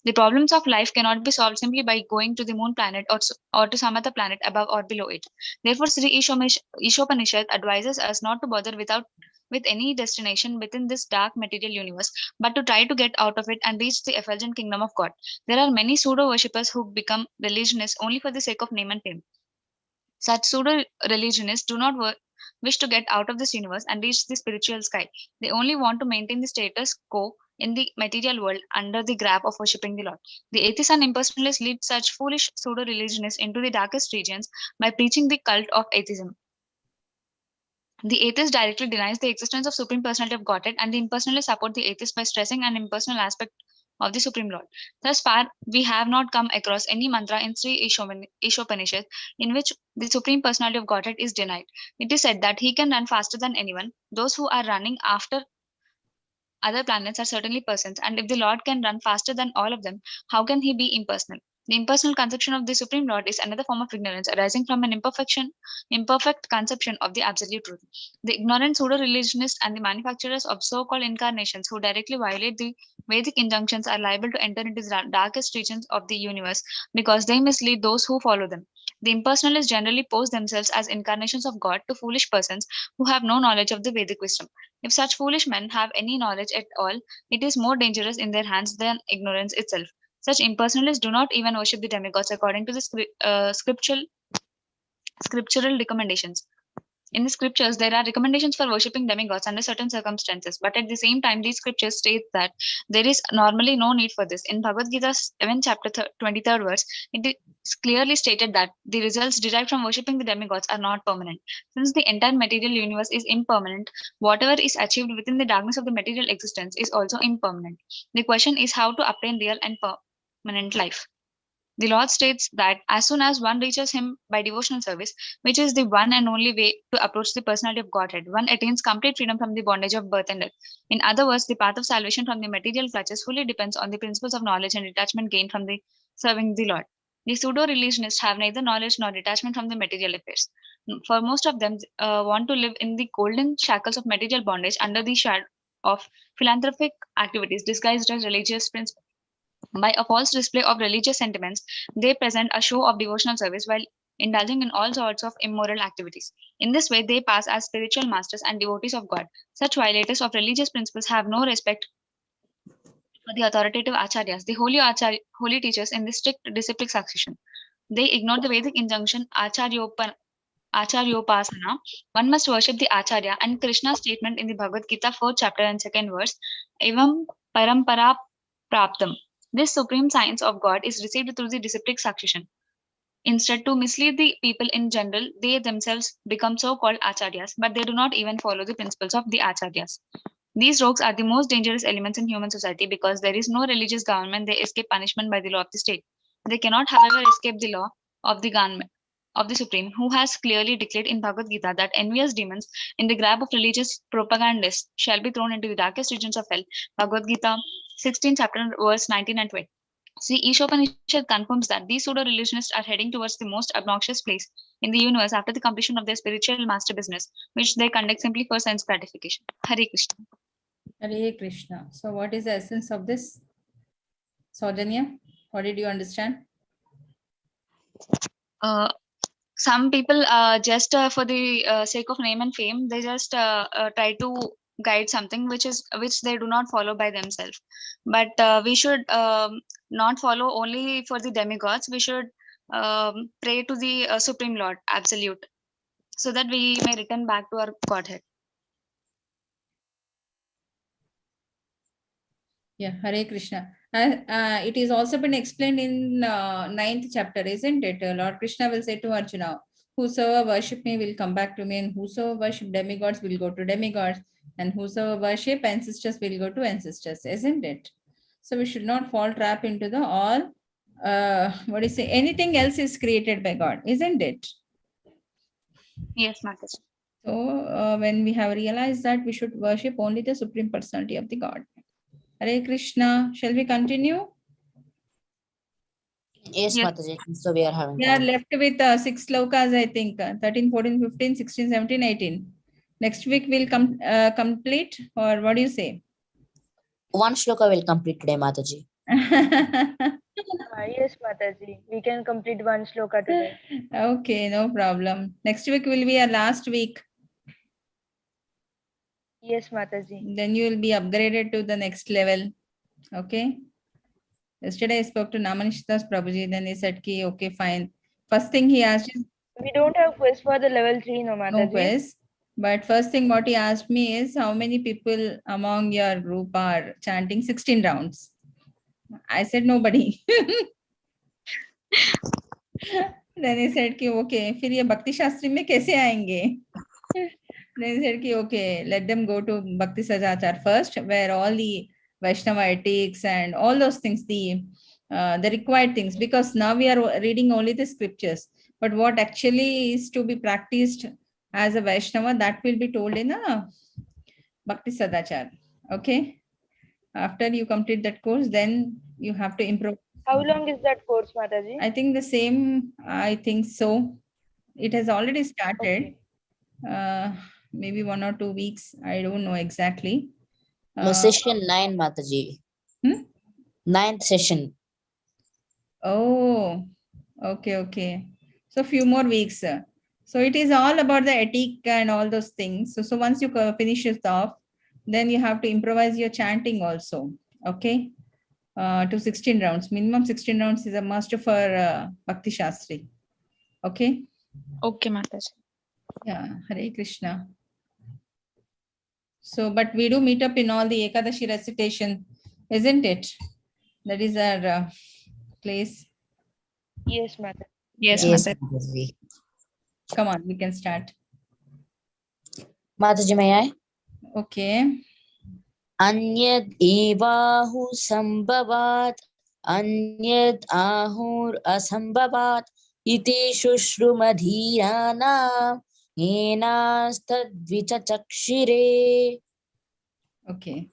The problems of life cannot be solved simply by going to the moon planet or to some other planet above or below it. Therefore, Sri Ishopanishad advises us not to bother with any destination within this dark material universe, but to try to get out of it and reach the effulgent kingdom of God. There are many pseudo-worshippers who become religionists only for the sake of name and fame. Such pseudo-religionists do not wish to get out of this universe and reach the spiritual sky. They only want to maintain the status quo in the material world under the grab of worshipping the Lord. The atheists and impersonalists lead such foolish pseudo-religionists into the darkest regions by preaching the cult of atheism. The atheist directly denies the existence of Supreme Personality of Godhead, and the impersonalists support the atheist by stressing an impersonal aspect of the Supreme Lord. Thus far, we have not come across any mantra in Sri Isopanishad in which the Supreme Personality of Godhead is denied. It is said that he can run faster than anyone. Those who are running after other planets are certainly persons, and if the Lord can run faster than all of them, how can he be impersonal? The impersonal conception of the Supreme Lord is another form of ignorance arising from an imperfect conception of the absolute truth. The ignorant pseudo-religionists and the manufacturers of so-called incarnations who directly violate the Vedic injunctions are liable to enter into the darkest regions of the universe because they mislead those who follow them. The impersonalists generally pose themselves as incarnations of God to foolish persons who have no knowledge of the Vedic wisdom. If such foolish men have any knowledge at all, it is more dangerous in their hands than ignorance itself. Such impersonalists do not even worship the demigods according to the scriptural recommendations. In the scriptures, there are recommendations for worshipping demigods under certain circumstances, but at the same time, these scriptures state that there is normally no need for this. In Bhagavad Gita 7 chapter 23rd verse, it is clearly stated that the results derived from worshipping the demigods are not permanent. Since the entire material universe is impermanent, whatever is achieved within the darkness of the material existence is also impermanent. The question is how to obtain real and permanent life. The Lord states that as soon as one reaches him by devotional service, which is the one and only way to approach the personality of Godhead, one attains complete freedom from the bondage of birth and death. In other words, the path of salvation from the material clutches fully depends on the principles of knowledge and detachment gained from the serving the Lord. The pseudo-religionists have neither knowledge nor detachment from the material affairs. For most of them, want to live in the golden shackles of material bondage under the shadow of philanthropic activities disguised as religious principles. By a false display of religious sentiments, they present a show of devotional service while indulging in all sorts of immoral activities. In this way, they pass as spiritual masters and devotees of God. Such violators of religious principles have no respect for the authoritative acharyas, the holy teachers in the strict disciplic succession. They ignore the Vedic injunction Acharyopasana. One must worship the Acharya, and Krishna's statement in the Bhagavad Gita 4th chapter and 2nd verse, Evam Parampara Praptam. This supreme science of God is received through the disciplic succession. Instead, to mislead the people in general, they themselves become so-called acharyas, but they do not even follow the principles of the acharyas. These rogues are the most dangerous elements in human society because there is no religious government. They escape punishment by the law of the state. They cannot, however, escape the law of the government of the Supreme, who has clearly declared in Bhagavad Gita that envious demons in the grab of religious propagandists shall be thrown into the darkest regions of hell. Bhagavad Gita 16 chapter verse 19 and 20. See, Isopanishad confirms that these pseudo-religionists are heading towards the most obnoxious place in the universe after the completion of their spiritual master business, which they conduct simply for sense gratification. Hare Krishna. Hare Krishna. So what is the essence of this? Saujanya, what did you understand? Some people just for the sake of name and fame, they just try to guide something which they do not follow by themselves. But we should not follow only for the demigods. We should pray to the Supreme Lord, Absolute, so that we may return back to our Godhead. Yeah, Hare Krishna. It is also been explained in 9th chapter, isn't it? Lord Krishna will say to Arjuna, whosoever worship me will come back to me, and whosoever worship demigods will go to demigods, and whosoever worship ancestors will go to ancestors, isn't it? So we should not fall trap into the all, what do you say, anything else is created by God, isn't it? Yes, Mataji. So when we have realized that, we should worship only the Supreme Personality of the God. Hare Krishna. Shall we continue? Yes, Yes. Mataji. So we are having We are time. left with 6 slokas, I think. 13, 14, 15, 16, 17, 18. Next week we'll complete, or what do you say? One shloka will complete today, Mataji. Yes, Mataji. We can complete one shloka today. Okay, no problem. Next week will be our last week. Yes, Mataji. Then you will be upgraded to the next level. Okay. Yesterday I spoke to Namanishita's Prabhuji. Then he said, "Ki okay, fine." First thing he asked is, We don't have quiz for the level 3, no, Mataji. no quiz. But first thing what he asked me is, how many people among your group are chanting 16 rounds? I said, nobody. Then he said, ki, okay, फिर ये भक्ति शास्त्री में कैसे आएंगे? Then he said, ki, okay, let them go to Bhakti Sajachar first, where all the Vaishnava ethics and all those things, the required things, because now we are reading only the scriptures, but what actually is to be practiced as a Vaishnava, that will be told in a Bhakti Sadachar. Okay. After you complete that course, then you have to improve. How long is that course, Mataji? I think the same, I think so. It has already started. Okay. Maybe 1 or 2 weeks. I don't know exactly. No, session 9, Mataji. Hmm? 9th session. Oh, okay. So few more weeks. So it is all about the ethic and all those things. So once you finish it off, then you have to improvise your chanting also. Okay. To 16 rounds. Minimum 16 rounds is a must for Bhakti Shastri. Okay. Okay, Mataji. Yeah. Hare Krishna. So, but we do meet up in all the Ekadashi recitation, isn't it? That is our place. Yes, Mataji. Yes, Yeah. Yes, Mataji. Mataji. Come on, we can start. Mataji, may I? Okay. Anyad evahu sambhavat, anyad ahur asambhavat, iti shushrumadhirana, yenastadvichachakshire. Okay.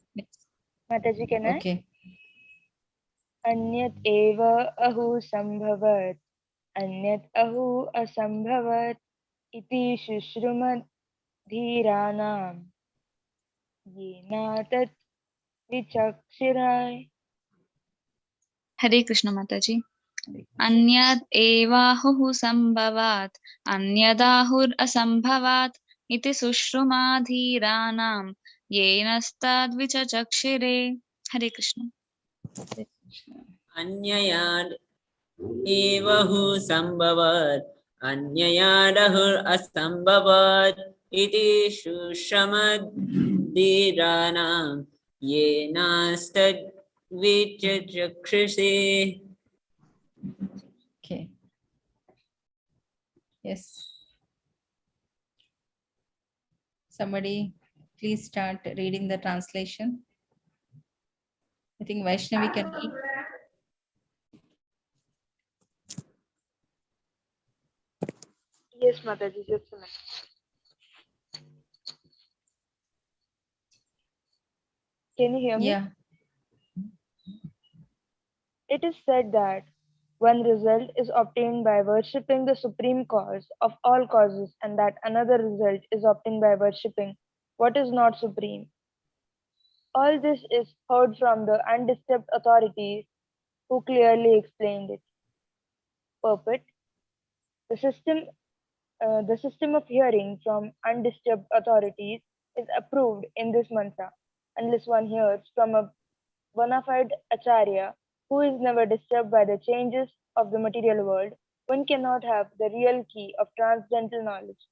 Mataji, can I? Okay. Anyat eva ahu sambhavat. Anyat ahu asambhavat. Iti shushrumat dhiranam. Yena tat vichakshirai. Hare Krishna, Mataji. Anyad evahuhu sambhavat, anyadahur asambhavat, iti sushrumadhiranam, yenastad vichachakshire. Hare Krishna. Anyayad evahu sambhavat, anyayadahur asambhavat, iti shushamadhiranam, yenastad vichachakshise. Okay. Yes. Somebody please start reading the translation. I think Vaishnavi can read. Yes, Mataji, just a minute. Can you hear me? Yeah. It is said that one result is obtained by worshipping the supreme cause of all causes, and that another result is obtained by worshipping what is not supreme. All this is heard from the undisturbed authorities who clearly explained it. Purport: The system of hearing from undisturbed authorities is approved in this mantra unless one hears from a bona fide acharya who is never disturbed by the changes of the material world. One cannot have the real key of transcendental knowledge.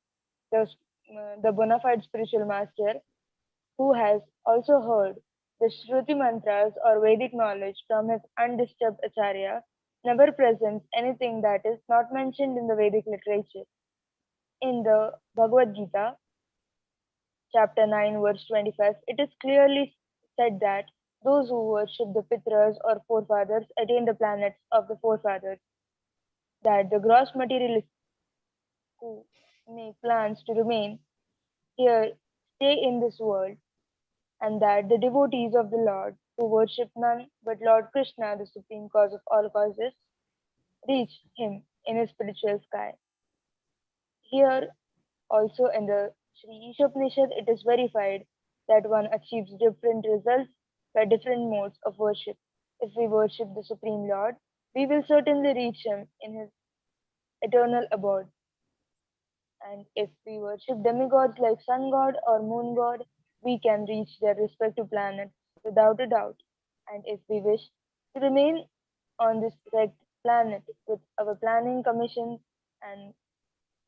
The bona fide spiritual master who has also heard the Shruti mantras or Vedic knowledge from his undisturbed acharya never presents anything that is not mentioned in the Vedic literature. In the Bhagavad Gita, chapter 9, verse 25, it is clearly said that those who worship the Pitras or forefathers attain the planets of the forefathers, that the gross materialists who make plans to remain here stay in this world, and that the devotees of the Lord who worship none but Lord Krishna, the supreme cause of all causes, reach him in his spiritual sky. Here also in the Sri Isopanishad, it is verified that one achieves different results by different modes of worship. If we worship the Supreme Lord, we will certainly reach him in his eternal abode. And if we worship demigods like sun god or moon god, we can reach their respective planets without a doubt. And if we wish to remain on this correct planet with our planning commissions and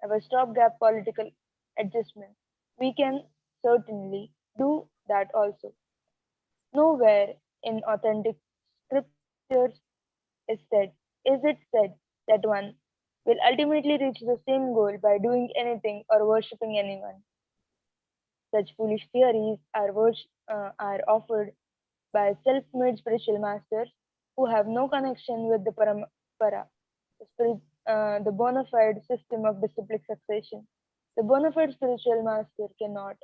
our stopgap political adjustments, we can certainly do that also. Nowhere in authentic scriptures is it said that one will ultimately reach the same goal by doing anything or worshipping anyone. Such foolish theories are offered by self-made spiritual masters who have no connection with the Parampara, the bona fide system of disciplic succession. The bona fide spiritual master cannot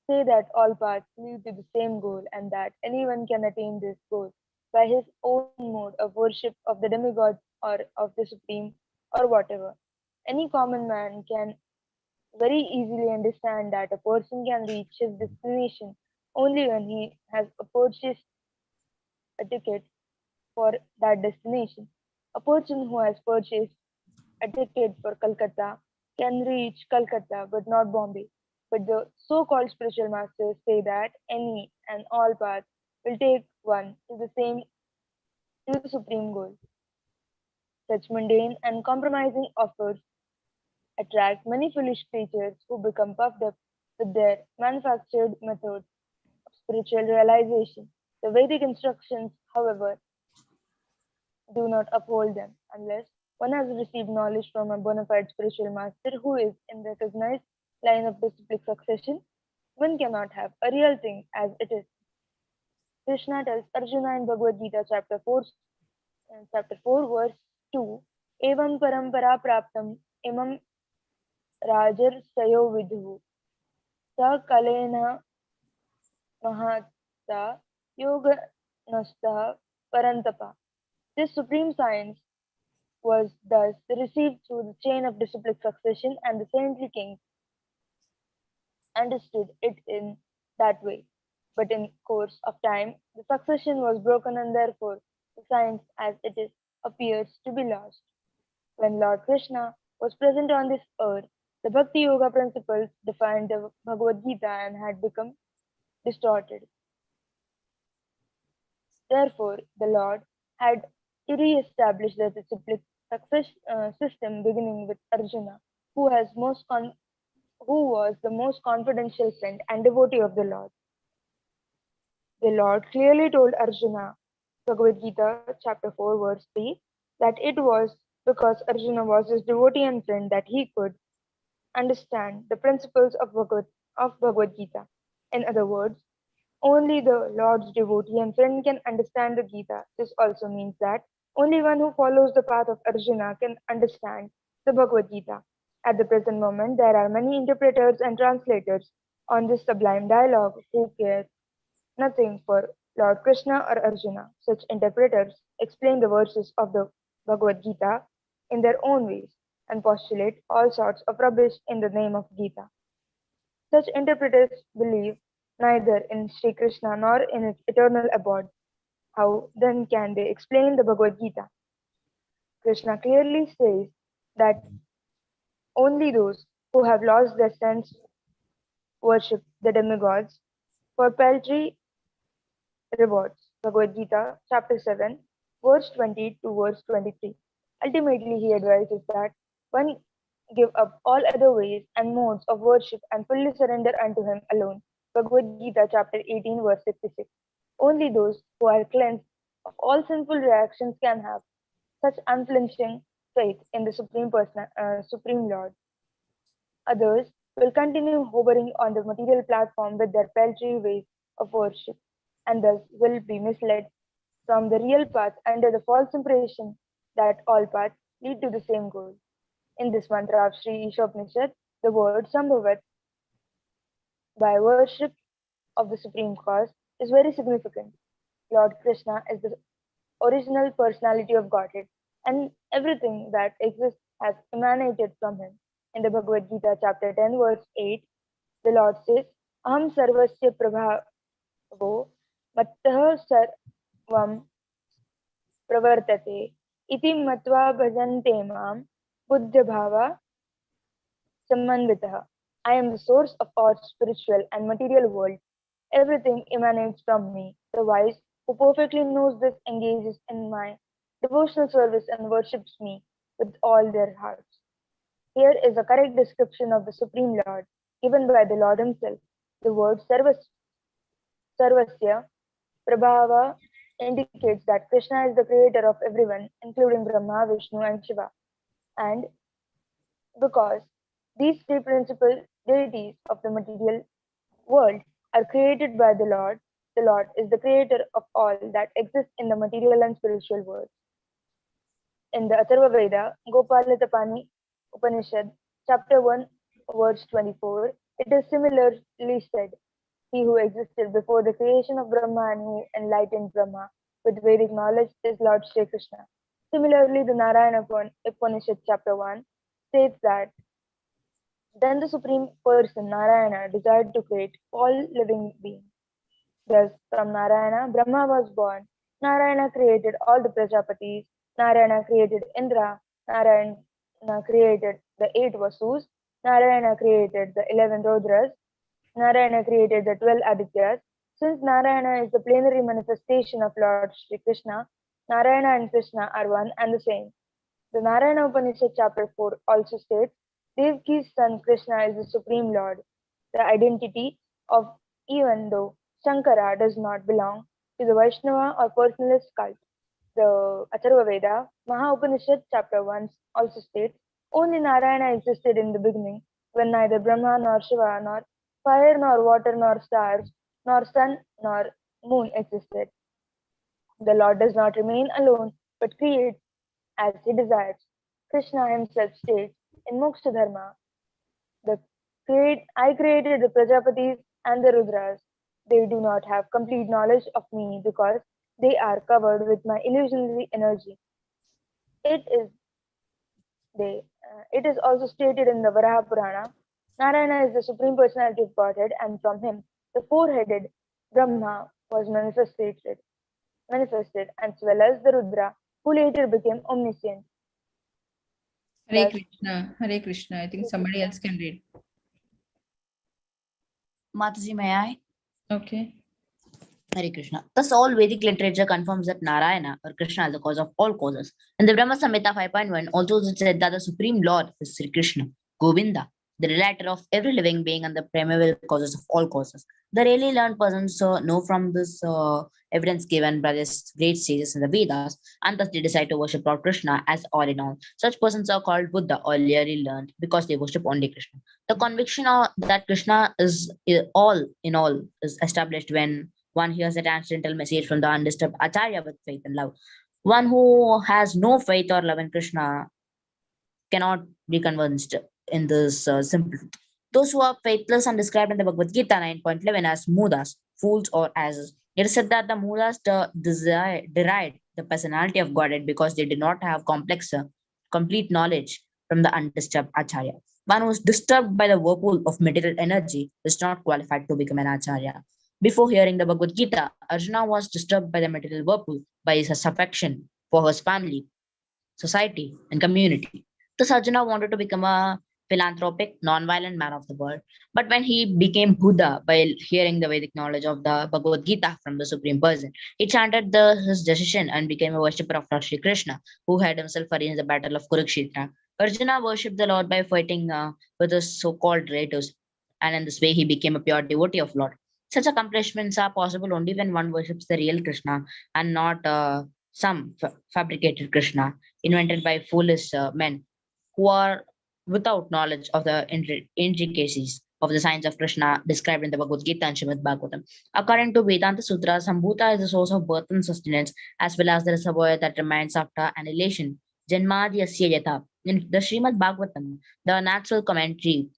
say that all paths lead to the same goal and that anyone can attain this goal by his own mode of worship of the demigod or of the supreme or whatever. Any common man can very easily understand that a person can reach his destination only when he has purchased a ticket for that destination. A person who has purchased a ticket for Calcutta can reach Calcutta but not Bombay. But the so called spiritual masters say that any and all paths will take one to the same to the supreme goal. Such mundane and compromising offers attract many foolish creatures who become puffed up with their manufactured methods of spiritual realization. The Vedic instructions, however, do not uphold them unless one has received knowledge from a bona fide spiritual master who is in the recognized line of disciplic succession. One cannot have a real thing as it is. Krishna tells Arjuna in Bhagavad Gita chapter 4 verse 2, Evam parampara praptam imam rajar sayo vidhu sa kalena mahata yoga nasta parantapa. This supreme science was thus received through the chain of disciplic succession, and the saintly kings understood it in that way. But in course of time, the succession was broken, and therefore the science as it is appears to be lost. When Lord Krishna was present on this earth, the Bhakti Yoga principles defined the Bhagavad Gita and had become distorted. Therefore, the Lord had to re-establish the disciplic system beginning with Arjuna, who has who was the most confidential friend and devotee of the Lord. The Lord clearly told Arjuna, Bhagavad Gita, chapter 4, verse 3, that it was because Arjuna was his devotee and friend that he could understand the principles of Bhagavad Gita. In other words, only the Lord's devotee and friend can understand the Gita. This also means that only one who follows the path of Arjuna can understand the Bhagavad Gita. At the present moment, there are many interpreters and translators on this sublime dialogue who care nothing for Lord Krishna or Arjuna. Such interpreters explain the verses of the Bhagavad Gita in their own ways and postulate all sorts of rubbish in the name of Gita. Such interpreters believe neither in Sri Krishna nor in its eternal abode. How then can they explain the Bhagavad Gita? Krishna clearly says that only those who have lost their sense worship the demigods for paltry rewards. Bhagavad Gita, chapter 7, verse 20 to verse 23. Ultimately, he advises that one give up all other ways and modes of worship and fully surrender unto him alone. Bhagavad Gita, chapter 18, verse 66. Only those who are cleansed of all sinful reactions can have such unflinching faith in the Supreme Lord. Others will continue hovering on the material platform with their paltry ways of worship, and thus will be misled from the real path under the false impression that all paths lead to the same goal. In this mantra of Sri Isopanishad, the word Sambhavat, by worship of the Supreme Cause, is very significant. Lord Krishna is the original personality of Godhead, and everything that exists has emanated from him. In the Bhagavad Gita, chapter 10, verse 8, the Lord says, Aham sarvasya prabhavo mattah sarvam pravartate iti matva bhajante mam buddhabhava samanvitah. I am the source of all spiritual and material world. Everything emanates from me. The wise who perfectly knows this engages in my devotional service and worships me with all their hearts. Here is a correct description of the Supreme Lord given by the Lord himself. The word Sarvasya Prabhava indicates that Krishna is the creator of everyone, including Brahma, Vishnu, and Shiva. And because these three principal deities of the material world are created by the Lord, the Lord is the creator of all that exists in the material and spiritual world. In the Atharva Veda, Gopalitapani Upanishad, chapter 1, verse 24, it is similarly said, he who existed before the creation of Brahma and who enlightened Brahma with Vedic knowledge is Lord Sri Krishna. Similarly, the Narayana Upanishad, chapter 1, states that then the Supreme Person, Narayana, desired to create all living beings. Thus, from Narayana, Brahma was born. Narayana created all the Prajapatis. Narayana created Indra. Narayana created the 8 Vasus. Narayana created the 11 Rudras. Narayana created the 12 Adityas. Since Narayana is the plenary manifestation of Lord Sri Krishna, Narayana and Krishna are one and the same. The Narayana Upanishad chapter 4 also states, Devki's son Krishna is the Supreme Lord. The identity of even though Shankara does not belong to the Vaishnava or personalist cult. The Atharva Veda, Maha Upanishad chapter 1 also states, only Narayana existed in the beginning, when neither Brahma nor Shiva nor fire nor water nor stars nor sun nor moon existed. The Lord does not remain alone, but creates as he desires. Krishna himself states in Moksha Dharma, I created the Prajapatis and the Rudras. They do not have complete knowledge of me because they are covered with my illusionary energy. It is also stated in the Varaha Purana, Narayana is the Supreme Personality of Godhead, and from him the four-headed Brahma was manifested, as well as the Rudra, who later became omniscient. Hare Thus, Krishna, Hare Krishna. I think somebody else can read. Mataji, may I? Okay. Hare Krishna. Thus, all Vedic literature confirms that Narayana or Krishna is the cause of all causes. In the Brahma Samhita 5.1, also it said that the Supreme Lord is Sri Krishna, Govinda, the relator of every living being and the primeval causes of all causes. The really learned persons know from this evidence given by these great sages in the Vedas, and thus they decide to worship Lord Krishna as all in all. Such persons are called Buddha or really learned because they worship only Krishna. The conviction that Krishna is all in all is established when one hears a transcendental message from the undisturbed Acharya with faith and love. One who has no faith or love in Krishna cannot be convinced in this simple truth. Those who are faithless are described in the Bhagavad Gita 9.11 as mudas, fools or asses. It is said that the mudas deride the personality of Godhead because they did not have complete knowledge from the undisturbed Acharya. One who is disturbed by the whirlpool of material energy is not qualified to become an Acharya. Before hearing the Bhagavad Gita, Arjuna was disturbed by the material whirlpool by his affection for his family, society, and community. Thus, Arjuna wanted to become a philanthropic, non-violent man of the world. But when he became Buddha by hearing the Vedic knowledge of the Bhagavad Gita from the Supreme Person, he chanted his decision and became a worshipper of Lord Shri Krishna, who had himself arranged the battle of Kurukshetra. Arjuna worshipped the Lord by fighting with his so-called relatives, and in this way he became a pure devotee of Lord. Such accomplishments are possible only when one worships the real Krishna and not some fabricated Krishna invented by foolish men who are without knowledge of the intricacies of the science of Krishna described in the Bhagavad Gita and Srimad Bhagavatam. According to Vedanta Sutra, Sambhuta is the source of birth and sustenance, as well as the reservoir that remains after annihilation. Janmadhyasya yatha. In the Srimad Bhagavatam, the natural commentary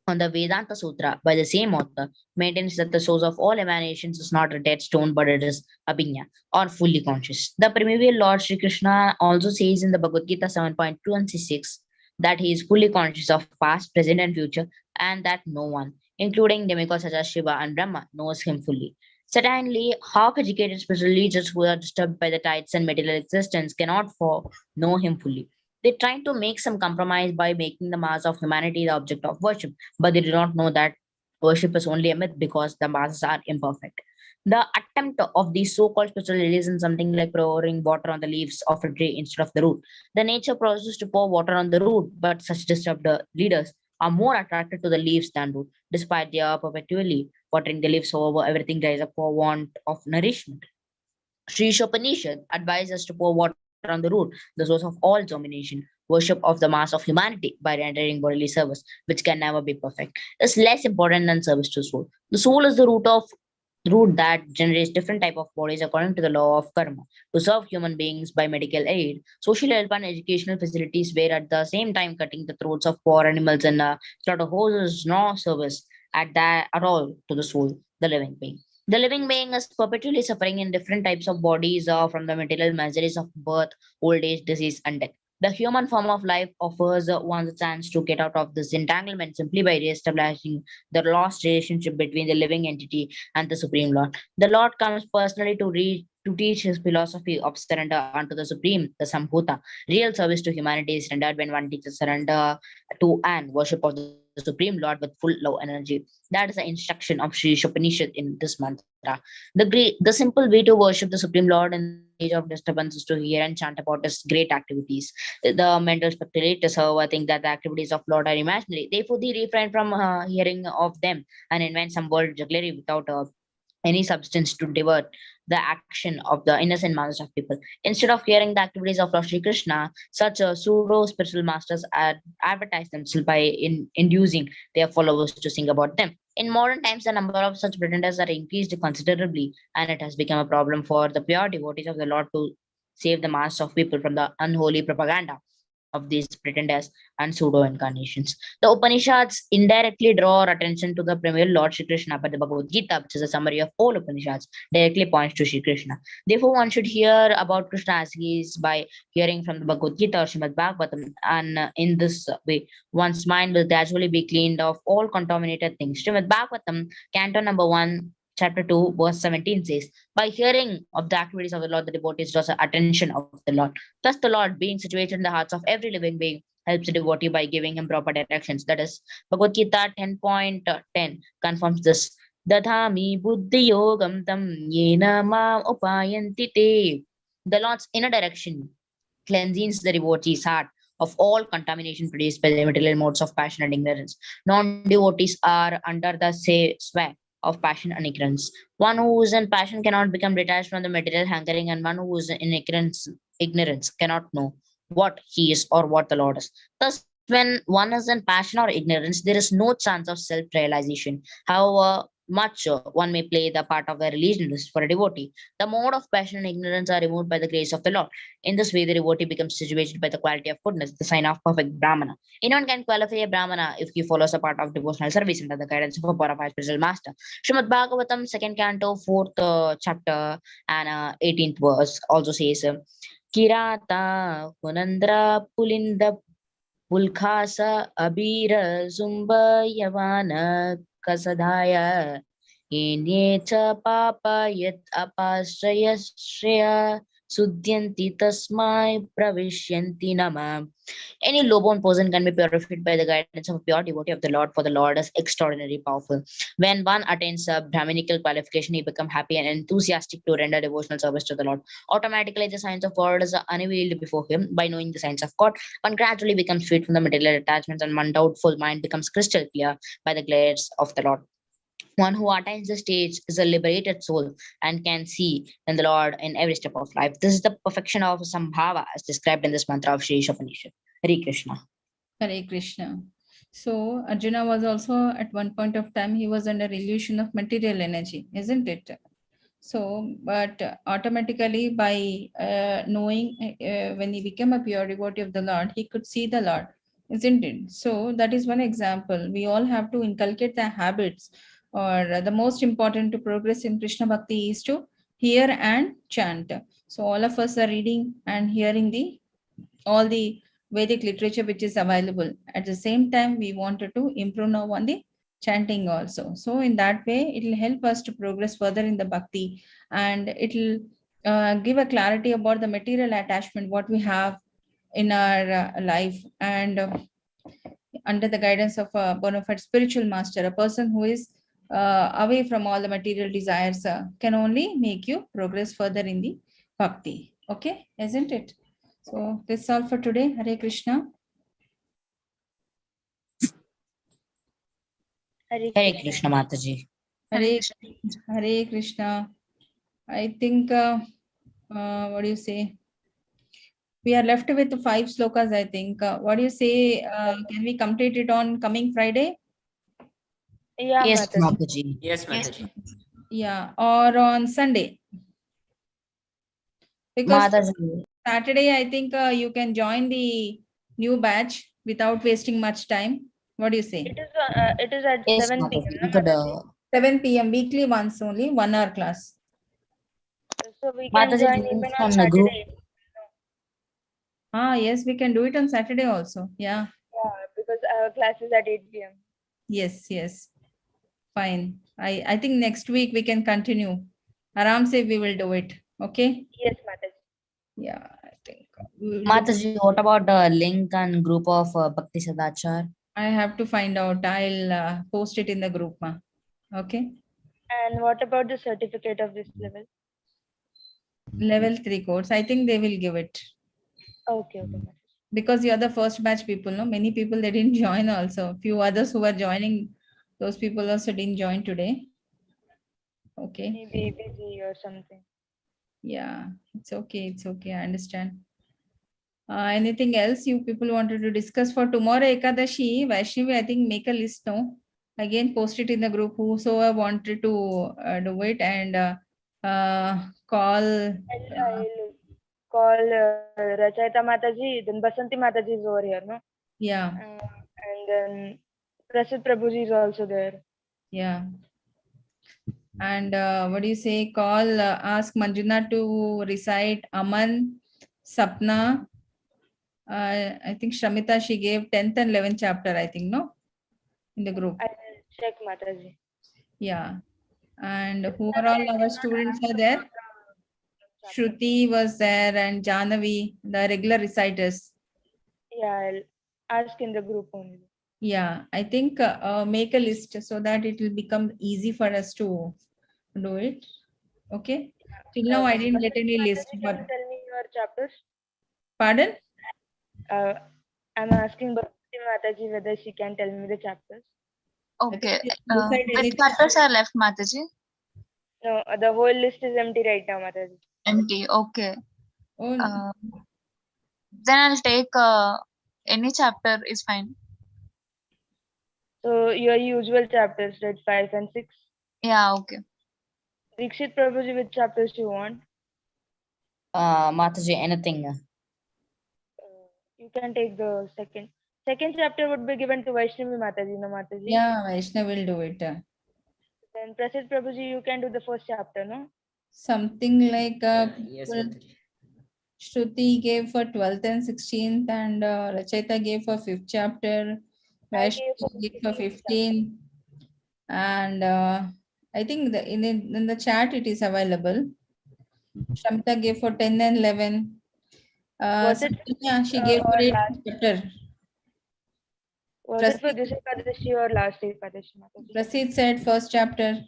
on the Vedanta Sutra by the same author maintains that the source of all emanations is not a dead stone, but it is abhinya, or fully conscious. The primeval Lord Sri Krishna also says in the Bhagavad Gita 7.2 and 6 that he is fully conscious of past, present, and future, and that no one, including demigods such as Shiva and Brahma, knows him fully. Certainly, half-educated spiritual leaders who are disturbed by the tides and material existence cannot know him fully. They're trying to make some compromise by making the mass of humanity the object of worship, but they do not know that worship is only a myth because the masses are imperfect. The attempt of these so-called spiritual leaders is something like pouring water on the leaves of a tree instead of the root. The nature process to pour water on the root, but such disturbed leaders are more attracted to the leaves than root. Despite they are perpetually watering the leaves, however, everything dries up for want of nourishment. Sri Isopanishad advises us to pour water on the root, the source of all domination, worship of the mass of humanity by rendering bodily service, which can never be perfect, is less important than service to soul. The soul is the root of root that generates different type of bodies according to the law of karma to serve human beings by medical aid, social help, and educational facilities, where at the same time cutting the throats of poor animals and slaughterhouses no service at all to the soul, the living being. The living being is perpetually suffering in different types of bodies from the material miseries of birth, old age, disease, and death. The human form of life offers one a chance to get out of this entanglement simply by reestablishing the lost relationship between the living entity and the Supreme Lord. The Lord comes personally to teach his philosophy of surrender unto the Supreme, the Sambhuta. Real service to humanity is rendered when one teaches surrender to and worship of the Supreme Lord with full love energy. That is the instruction of Sri Isopanishad in this mantra. The simple way to worship the Supreme Lord in the age of disturbance is to hear and chant about his great activities. The mental speculators, however, think that the activities of Lord are imaginary. Therefore, they refrain from hearing of them and invent some word jugglery without any substance to divert the action of the innocent masses of people. Instead of hearing the activities of Lord Sri Krishna, such pseudo spiritual masters advertise themselves by inducing their followers to sing about them. In modern times, the number of such pretenders are increased considerably, and it has become a problem for the pure devotees of the Lord to save the mass of people from the unholy propaganda of these pretenders and pseudo incarnations. The Upanishads indirectly draw our attention to the premier Lord Shri Krishna, but the Bhagavad Gita, which is a summary of all Upanishads, directly points to Shri Krishna. Therefore, one should hear about Krishna as he is by hearing from the Bhagavad Gita or Srimad Bhagavatam, and in this way, one's mind will gradually be cleaned of all contaminated things. Srimad Bhagavatam, Canto number 1, chapter 2, verse 17 says, by hearing of the activities of the Lord, the devotees draws the attention of the Lord. Thus, the Lord, being situated in the hearts of every living being, helps the devotee by giving him proper directions. That is, Bhagavad Gita 10.10 confirms this. Dadhami buddhi yogam tam yena ma upayanti te. The Lord's inner direction cleanses the devotee's heart of all contamination produced by the material modes of passion and ignorance. Non-devotees are under the sway of passion and ignorance. One who is in passion cannot become detached from the material hankering, and one who is in ignorance cannot know what he is or what the Lord is. Thus, when one is in passion or ignorance, there is no chance of self-realization. However much one may play the part of a religionist for a devotee, the mode of passion and ignorance are removed by the grace of the Lord. In this way, the devotee becomes situated by the quality of goodness, the sign of perfect Brahmana. Anyone can qualify a Brahmana if he follows a part of devotional service under the guidance of a purified spiritual master. Srimad Bhagavatam, second canto, fourth chapter, and 18th verse also says, Kirata Kunandra Pulinda Pulkhasa Abira Zumba Yavana Kasadaya Inyeta Papa Yat Apasraya Shreya Sudhyanti Tasmai Pravishyanti Nama. Any low-born person can be purified by the guidance of a pure devotee of the Lord, for the Lord is extraordinarily powerful. When one attains a Brahminical qualification, he becomes happy and enthusiastic to render devotional service to the Lord. Automatically, the signs of God is unveiled before him. By knowing the signs of God, one gradually becomes freed from the material attachments, and one doubtful mind becomes crystal clear by the glares of the Lord. One who attains the stage is a liberated soul and can see in the Lord in every step of life. This is the perfection of Sambhava as described in this mantra of Sri Isopanishad. Hare Krishna. Hare Krishna. So Arjuna was also at one point of time, he was under illusion of material energy, isn't it? So, but automatically by knowing when he became a pure devotee of the Lord, he could see the Lord, isn't it? So that is one example. We all have to inculcate the habits, or the most important to progress in Krishna Bhakti is to hear and chant. So all of us are reading and hearing all the Vedic literature which is available. At the same time, we wanted to improve now on the chanting also. So in that way, it will help us to progress further in the bhakti, and it will give a clarity about the material attachment what we have in our life. And under the guidance of a bona fide spiritual master, a person who is away from all the material desires can only make you progress further in the bhakti. Okay, isn't it? So this is all for today. Hare Krishna. Hare Krishna Mataji. Hare Krishna. I think, what do you say? We are left with 5 slokas, I think. What do you say? Can we complete it on coming Friday? Yeah, Yes, Mataji. Mataji. Yes, Mataji. Yeah, or on Sunday. Because Mataji, Saturday, I think you can join the new batch without wasting much time. What do you say? It is at yes, 7 Mataji. p.m. You na, could, Mataji? 7 p.m. weekly once only, 1 hour class. So we can Mataji join links even on on the group. Saturday. Ah, yes, we can do it on Saturday also. Yeah. Yeah, because our class is at 8 p.m. Yes, yes. Fine. I think next week we can continue. Aram say we will do it. Okay. Yes, Mataji. Yeah, I think we will do. Mataji, what about the link and group of Bhakti Sadachar? I have to find out. I'll post it in the group, ma. Okay. And what about the certificate of this level? Level 3 course. I think they will give it. Okay, Mataji. Because you're the first batch people, no? Many people they didn't join also. Few others who were joining, those people also didn't join today. Okay. Maybe busy or something. Yeah, it's okay. It's okay. I understand. Anything else you people wanted to discuss for tomorrow Ekadashi? Vaishnavi, I think make a list, no? Again, post it in the group whosoever wanted to do it and call. I'll call Rachayata Mataji, then Basanti Mataji is over here, no? Yeah, And then Prasid Prabhuji is also there. yeah. And what do you say? Call, ask Manjuna to recite Aman, Sapna. I think Shramita, she gave 10th and 11th chapter, I think, no? In the group. I will check Mataji. Yeah. And who are all our students are there? Shruti was there and Janavi, the regular reciters. Yeah, I'll ask in the group only. Yeah, I think make a list so that it will become easy for us to do it. Okay. Till now, I didn't get any list. Mataji, can you tell me your chapters? Pardon? I'm asking Bhakti Mataji whether she can tell me the chapters. Okay. Decide Which anything. chapters are left, Mataji? No, the whole list is empty right now, Mataji. Empty. Okay. Oh, Then I'll take any chapter is fine. So your usual chapters, right? 5 and 6. Yeah, okay. Dikshit Prabhuji, which chapters you want? Mataji, anything. You can take the second. Second chapter would be given to Vaishnavi Mataji, no Mataji? yeah, Vaishnav will do it. Then Prasid Prabhuji, you can do the first chapter, no? Something like Yes, well, Mataji. Shruti gave for 12th and 16th, and Rachita gave for 5th chapter. I gave for Vaishnavi gave for 15th 15th. And I think in the chat it is available. Shamita gave for 10 and 11. Was it Satyanya, she gave for or 8th last? chapter. Was it for this Ekadashi or last Ekadashi, Mataji? Prasid said first chapter.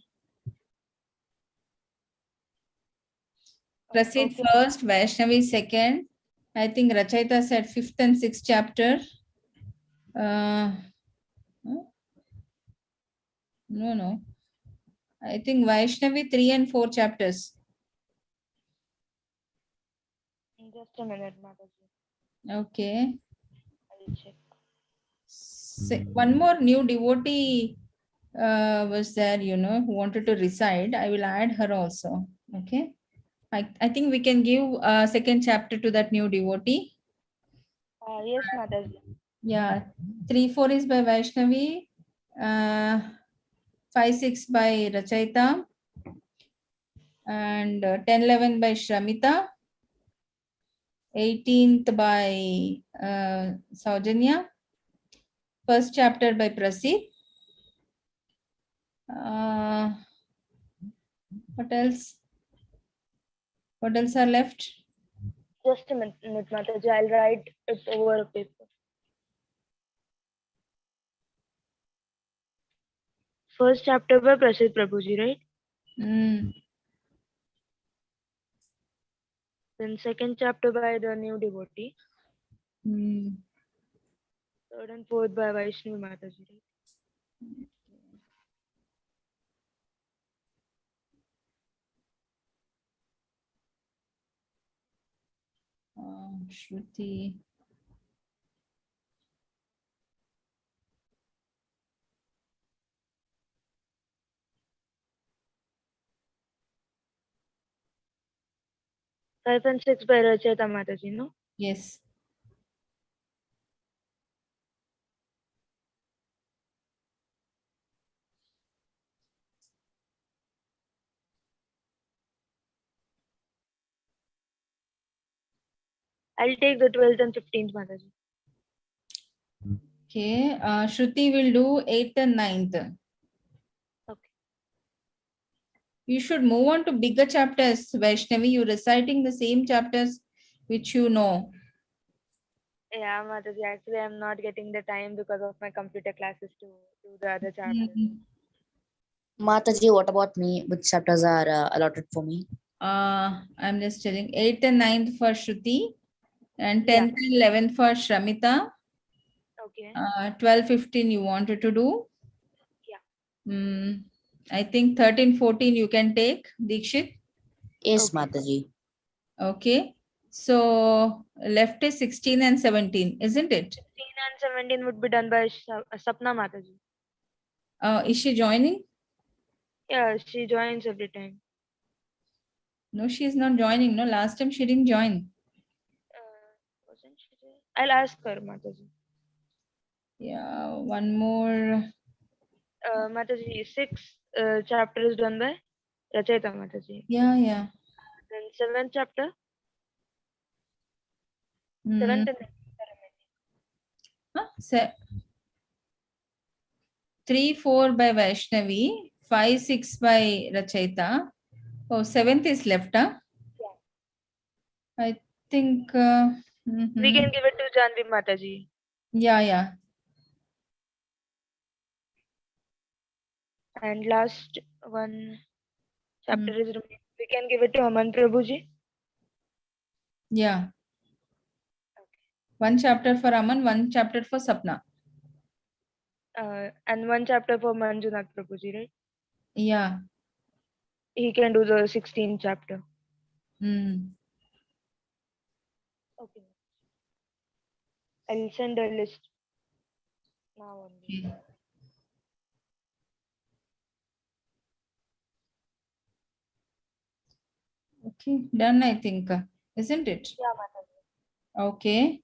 Prasid Okay. first, Vaishnavi second. I think Rachayita said 5th and 6th chapter. No. I think Vaishnavi 3 and 4 chapters. Just a minute, Mataji. Okay. I'll check. One more new devotee was there, who wanted to recite. I will add her also. Okay. I think we can give a second chapter to that new devotee. Yes, Mataji. Yeah. 3, 4 is by Vaishnavi. 5, 6 by Rachayita. And 10, 11 by Shramita. 18th by Saujanya. First chapter by Prasid. What else? What else are left? Just a minute, Mataji. I'll write it over a paper. First chapter by Prasid Prabhuji, right? Then second chapter by the new devotee. Third and fourth by Vaishnavi Mataji, right? Shruti. 5 and 6 by Racheta Mataji, no? Yes. I'll take the 12th and 15th, Mataji. Okay. Shruti will do 8th and 9th. Okay. You should move on to bigger chapters, Vaishnavi. You're reciting the same chapters which you know. Yeah, Mataji, actually I'm not getting the time because of my computer classes to do the other chapters. Mhm. Mataji, what about me? Which chapters are allotted for me? I'm just telling 8th and 9th for Shruti and Yeah. 10th and 11th for Shramita. Okay. 12, 15 you wanted to do. Yeah. I think 13, 14 you can take, Dikshit. Yes, Okay. Mataji. Okay. So left is 16 and 17, isn't it? 16 and 17 would be done by Sapna Mataji. Is she joining? Yeah, she joins every time. No, she is not joining. No, last time she didn't join. Wasn't she there? I'll ask her, Mataji. Yeah, one more. Mataji, 6 chapter is done by Racheta Mataji. Yeah, yeah. Then 7th chapter, Mm. 7th and 8th. 3, 4 by Vaishnavi, 5, 6 by Racheta. Oh, 7th is left, huh? Yeah. I think. We can give it to Janvi Mataji. Yeah, yeah. And last one chapter is remaining. We can give it to Aman Prabhuji. Yeah. One chapter for Aman, one chapter for Sapna. And one chapter for Manjunath Prabhuji, right? Yeah. He can do the 16th chapter. Mm. Okay. I'll send a list now only. Okay. Okay, done, I think, isn't it? Yeah, Mataji. Okay.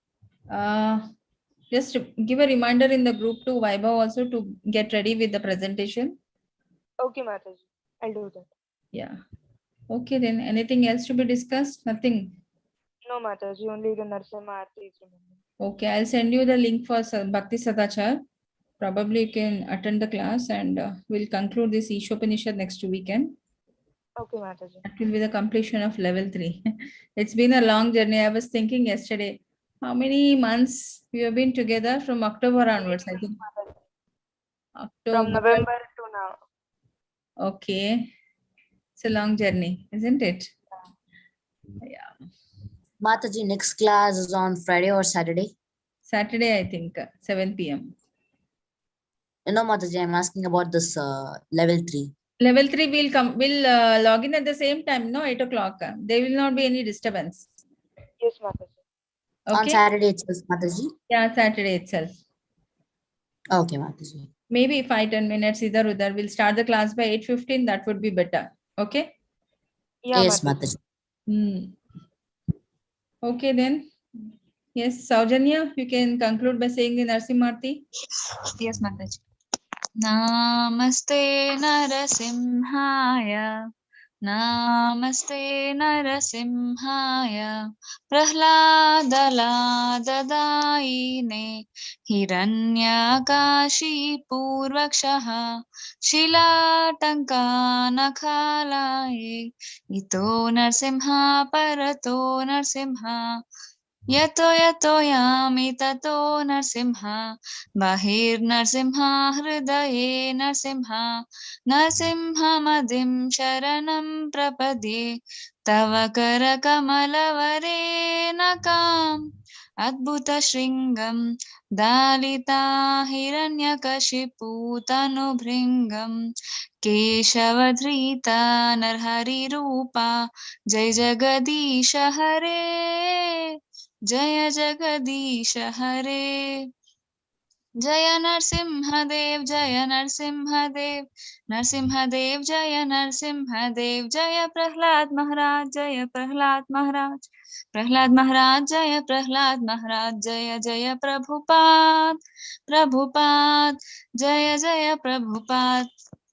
Just give a reminder in the group to Vaibhav also to get ready with the presentation. Okay, Mataji. I'll do that. Yeah. Okay, then anything else to be discussed? Nothing. No, Mataji. Only the Narsimha Aarti is remaining. Okay, I'll send you the link for Bhakti Sadachar. Probably you can attend the class and we'll conclude this Isopanishad next weekend. Okay, Mataji. That will be the completion of level 3. It's been a long journey. I was thinking yesterday, how many months we have been together from October onwards, I think. October. From November to now. Okay. It's a long journey, isn't it? Yeah. Mataji, next class is on Friday or Saturday? Saturday, I think, 7 p.m. No, Mataji, I'm asking about this level 3. Level 3 will come, will log in at the same time, no, 8 o'clock. There will not be any disturbance. Yes, Mataji. Okay. On Saturday itself, Mataji? Yeah, Saturday itself. Okay, Mataji. Maybe 5-10 minutes either udhar. We'll start the class by 8:15. That would be better. Okay. Yeah, Yes, Mataji. Mataji. Okay then. Yes, Saujanya, you can conclude by saying the Narsimharti. Yes, Mataji. Namaste Narasimhaya. Namaste Narasimhaya. Prahlaadaladadaine. Hiranyakashi Purvakshaha. Shilatankanakalaye. Ito Narsimha Parato Narsimha. Yato yato yami tato narsimha, bahir narsimha hridaye narsimha, narsimha madim sharanam prapadye, tava kara kamalavare nakam, adbhuta shringam, dalita hiranyakashipu tanubhringam, keshavadhrita narhari rupa, jai jagadisha hare. Jaya Jagadisha Hare. Jaya Narsimhadev, Jaya Narsimhadev, Narsimhadev, Jaya Narsimhadev, Jaya Prahlad Maharaj, Jaya Prahlad Maharaj, Prahlad Maharaj, Jaya Prahlad Maharaj, Jaya Jaya Prabhupada, Prabhupada, Jaya Jaya Prabhupada.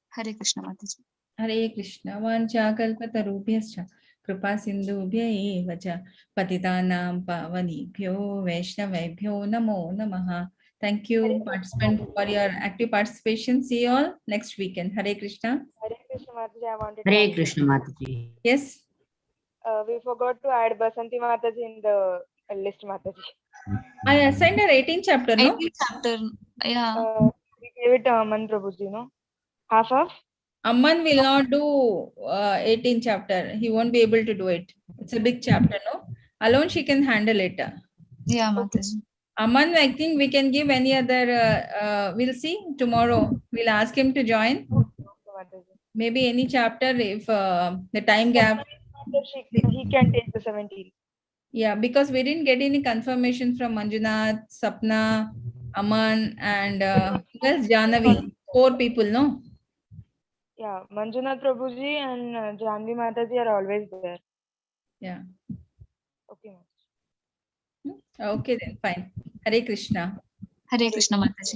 Hare Krishna Mataji. Hare Krishna. Vancha kalpatarubhyascha kripa sindhubhya eva cha patitanam pavanebhyo vaishnavebhyo namo namaha. Thank you, participant, for your active participation. See you all next weekend. Hare Krishna. Hare Krishna Mataji, I wanted to Hare ask Krishna Mataji. Yes. we forgot to add Basanti Mataji in the list, Mataji. I assigned her 18th chapter, no? 18th chapter. Yeah. We gave it Aman Prabhuji, no? Half. Amman will not do 18th chapter. He won't be able to do it. It's a big chapter, no? Alone she can handle it. Yeah, Mataji. Aman, I think we can give any other, we'll see tomorrow. We'll ask him to join. Mataji. Maybe any chapter if the time gap. He can take the 17. Yeah, because we didn't get any confirmation from Manjunath, Sapna, Aman, and who else? Janavi. 4 people, no? Yeah, Manjunath Prabhuji and Janvi Mataji are always there. Yeah. Okay. Okay then, fine. Hare Krishna. Hare Krishna Mataji.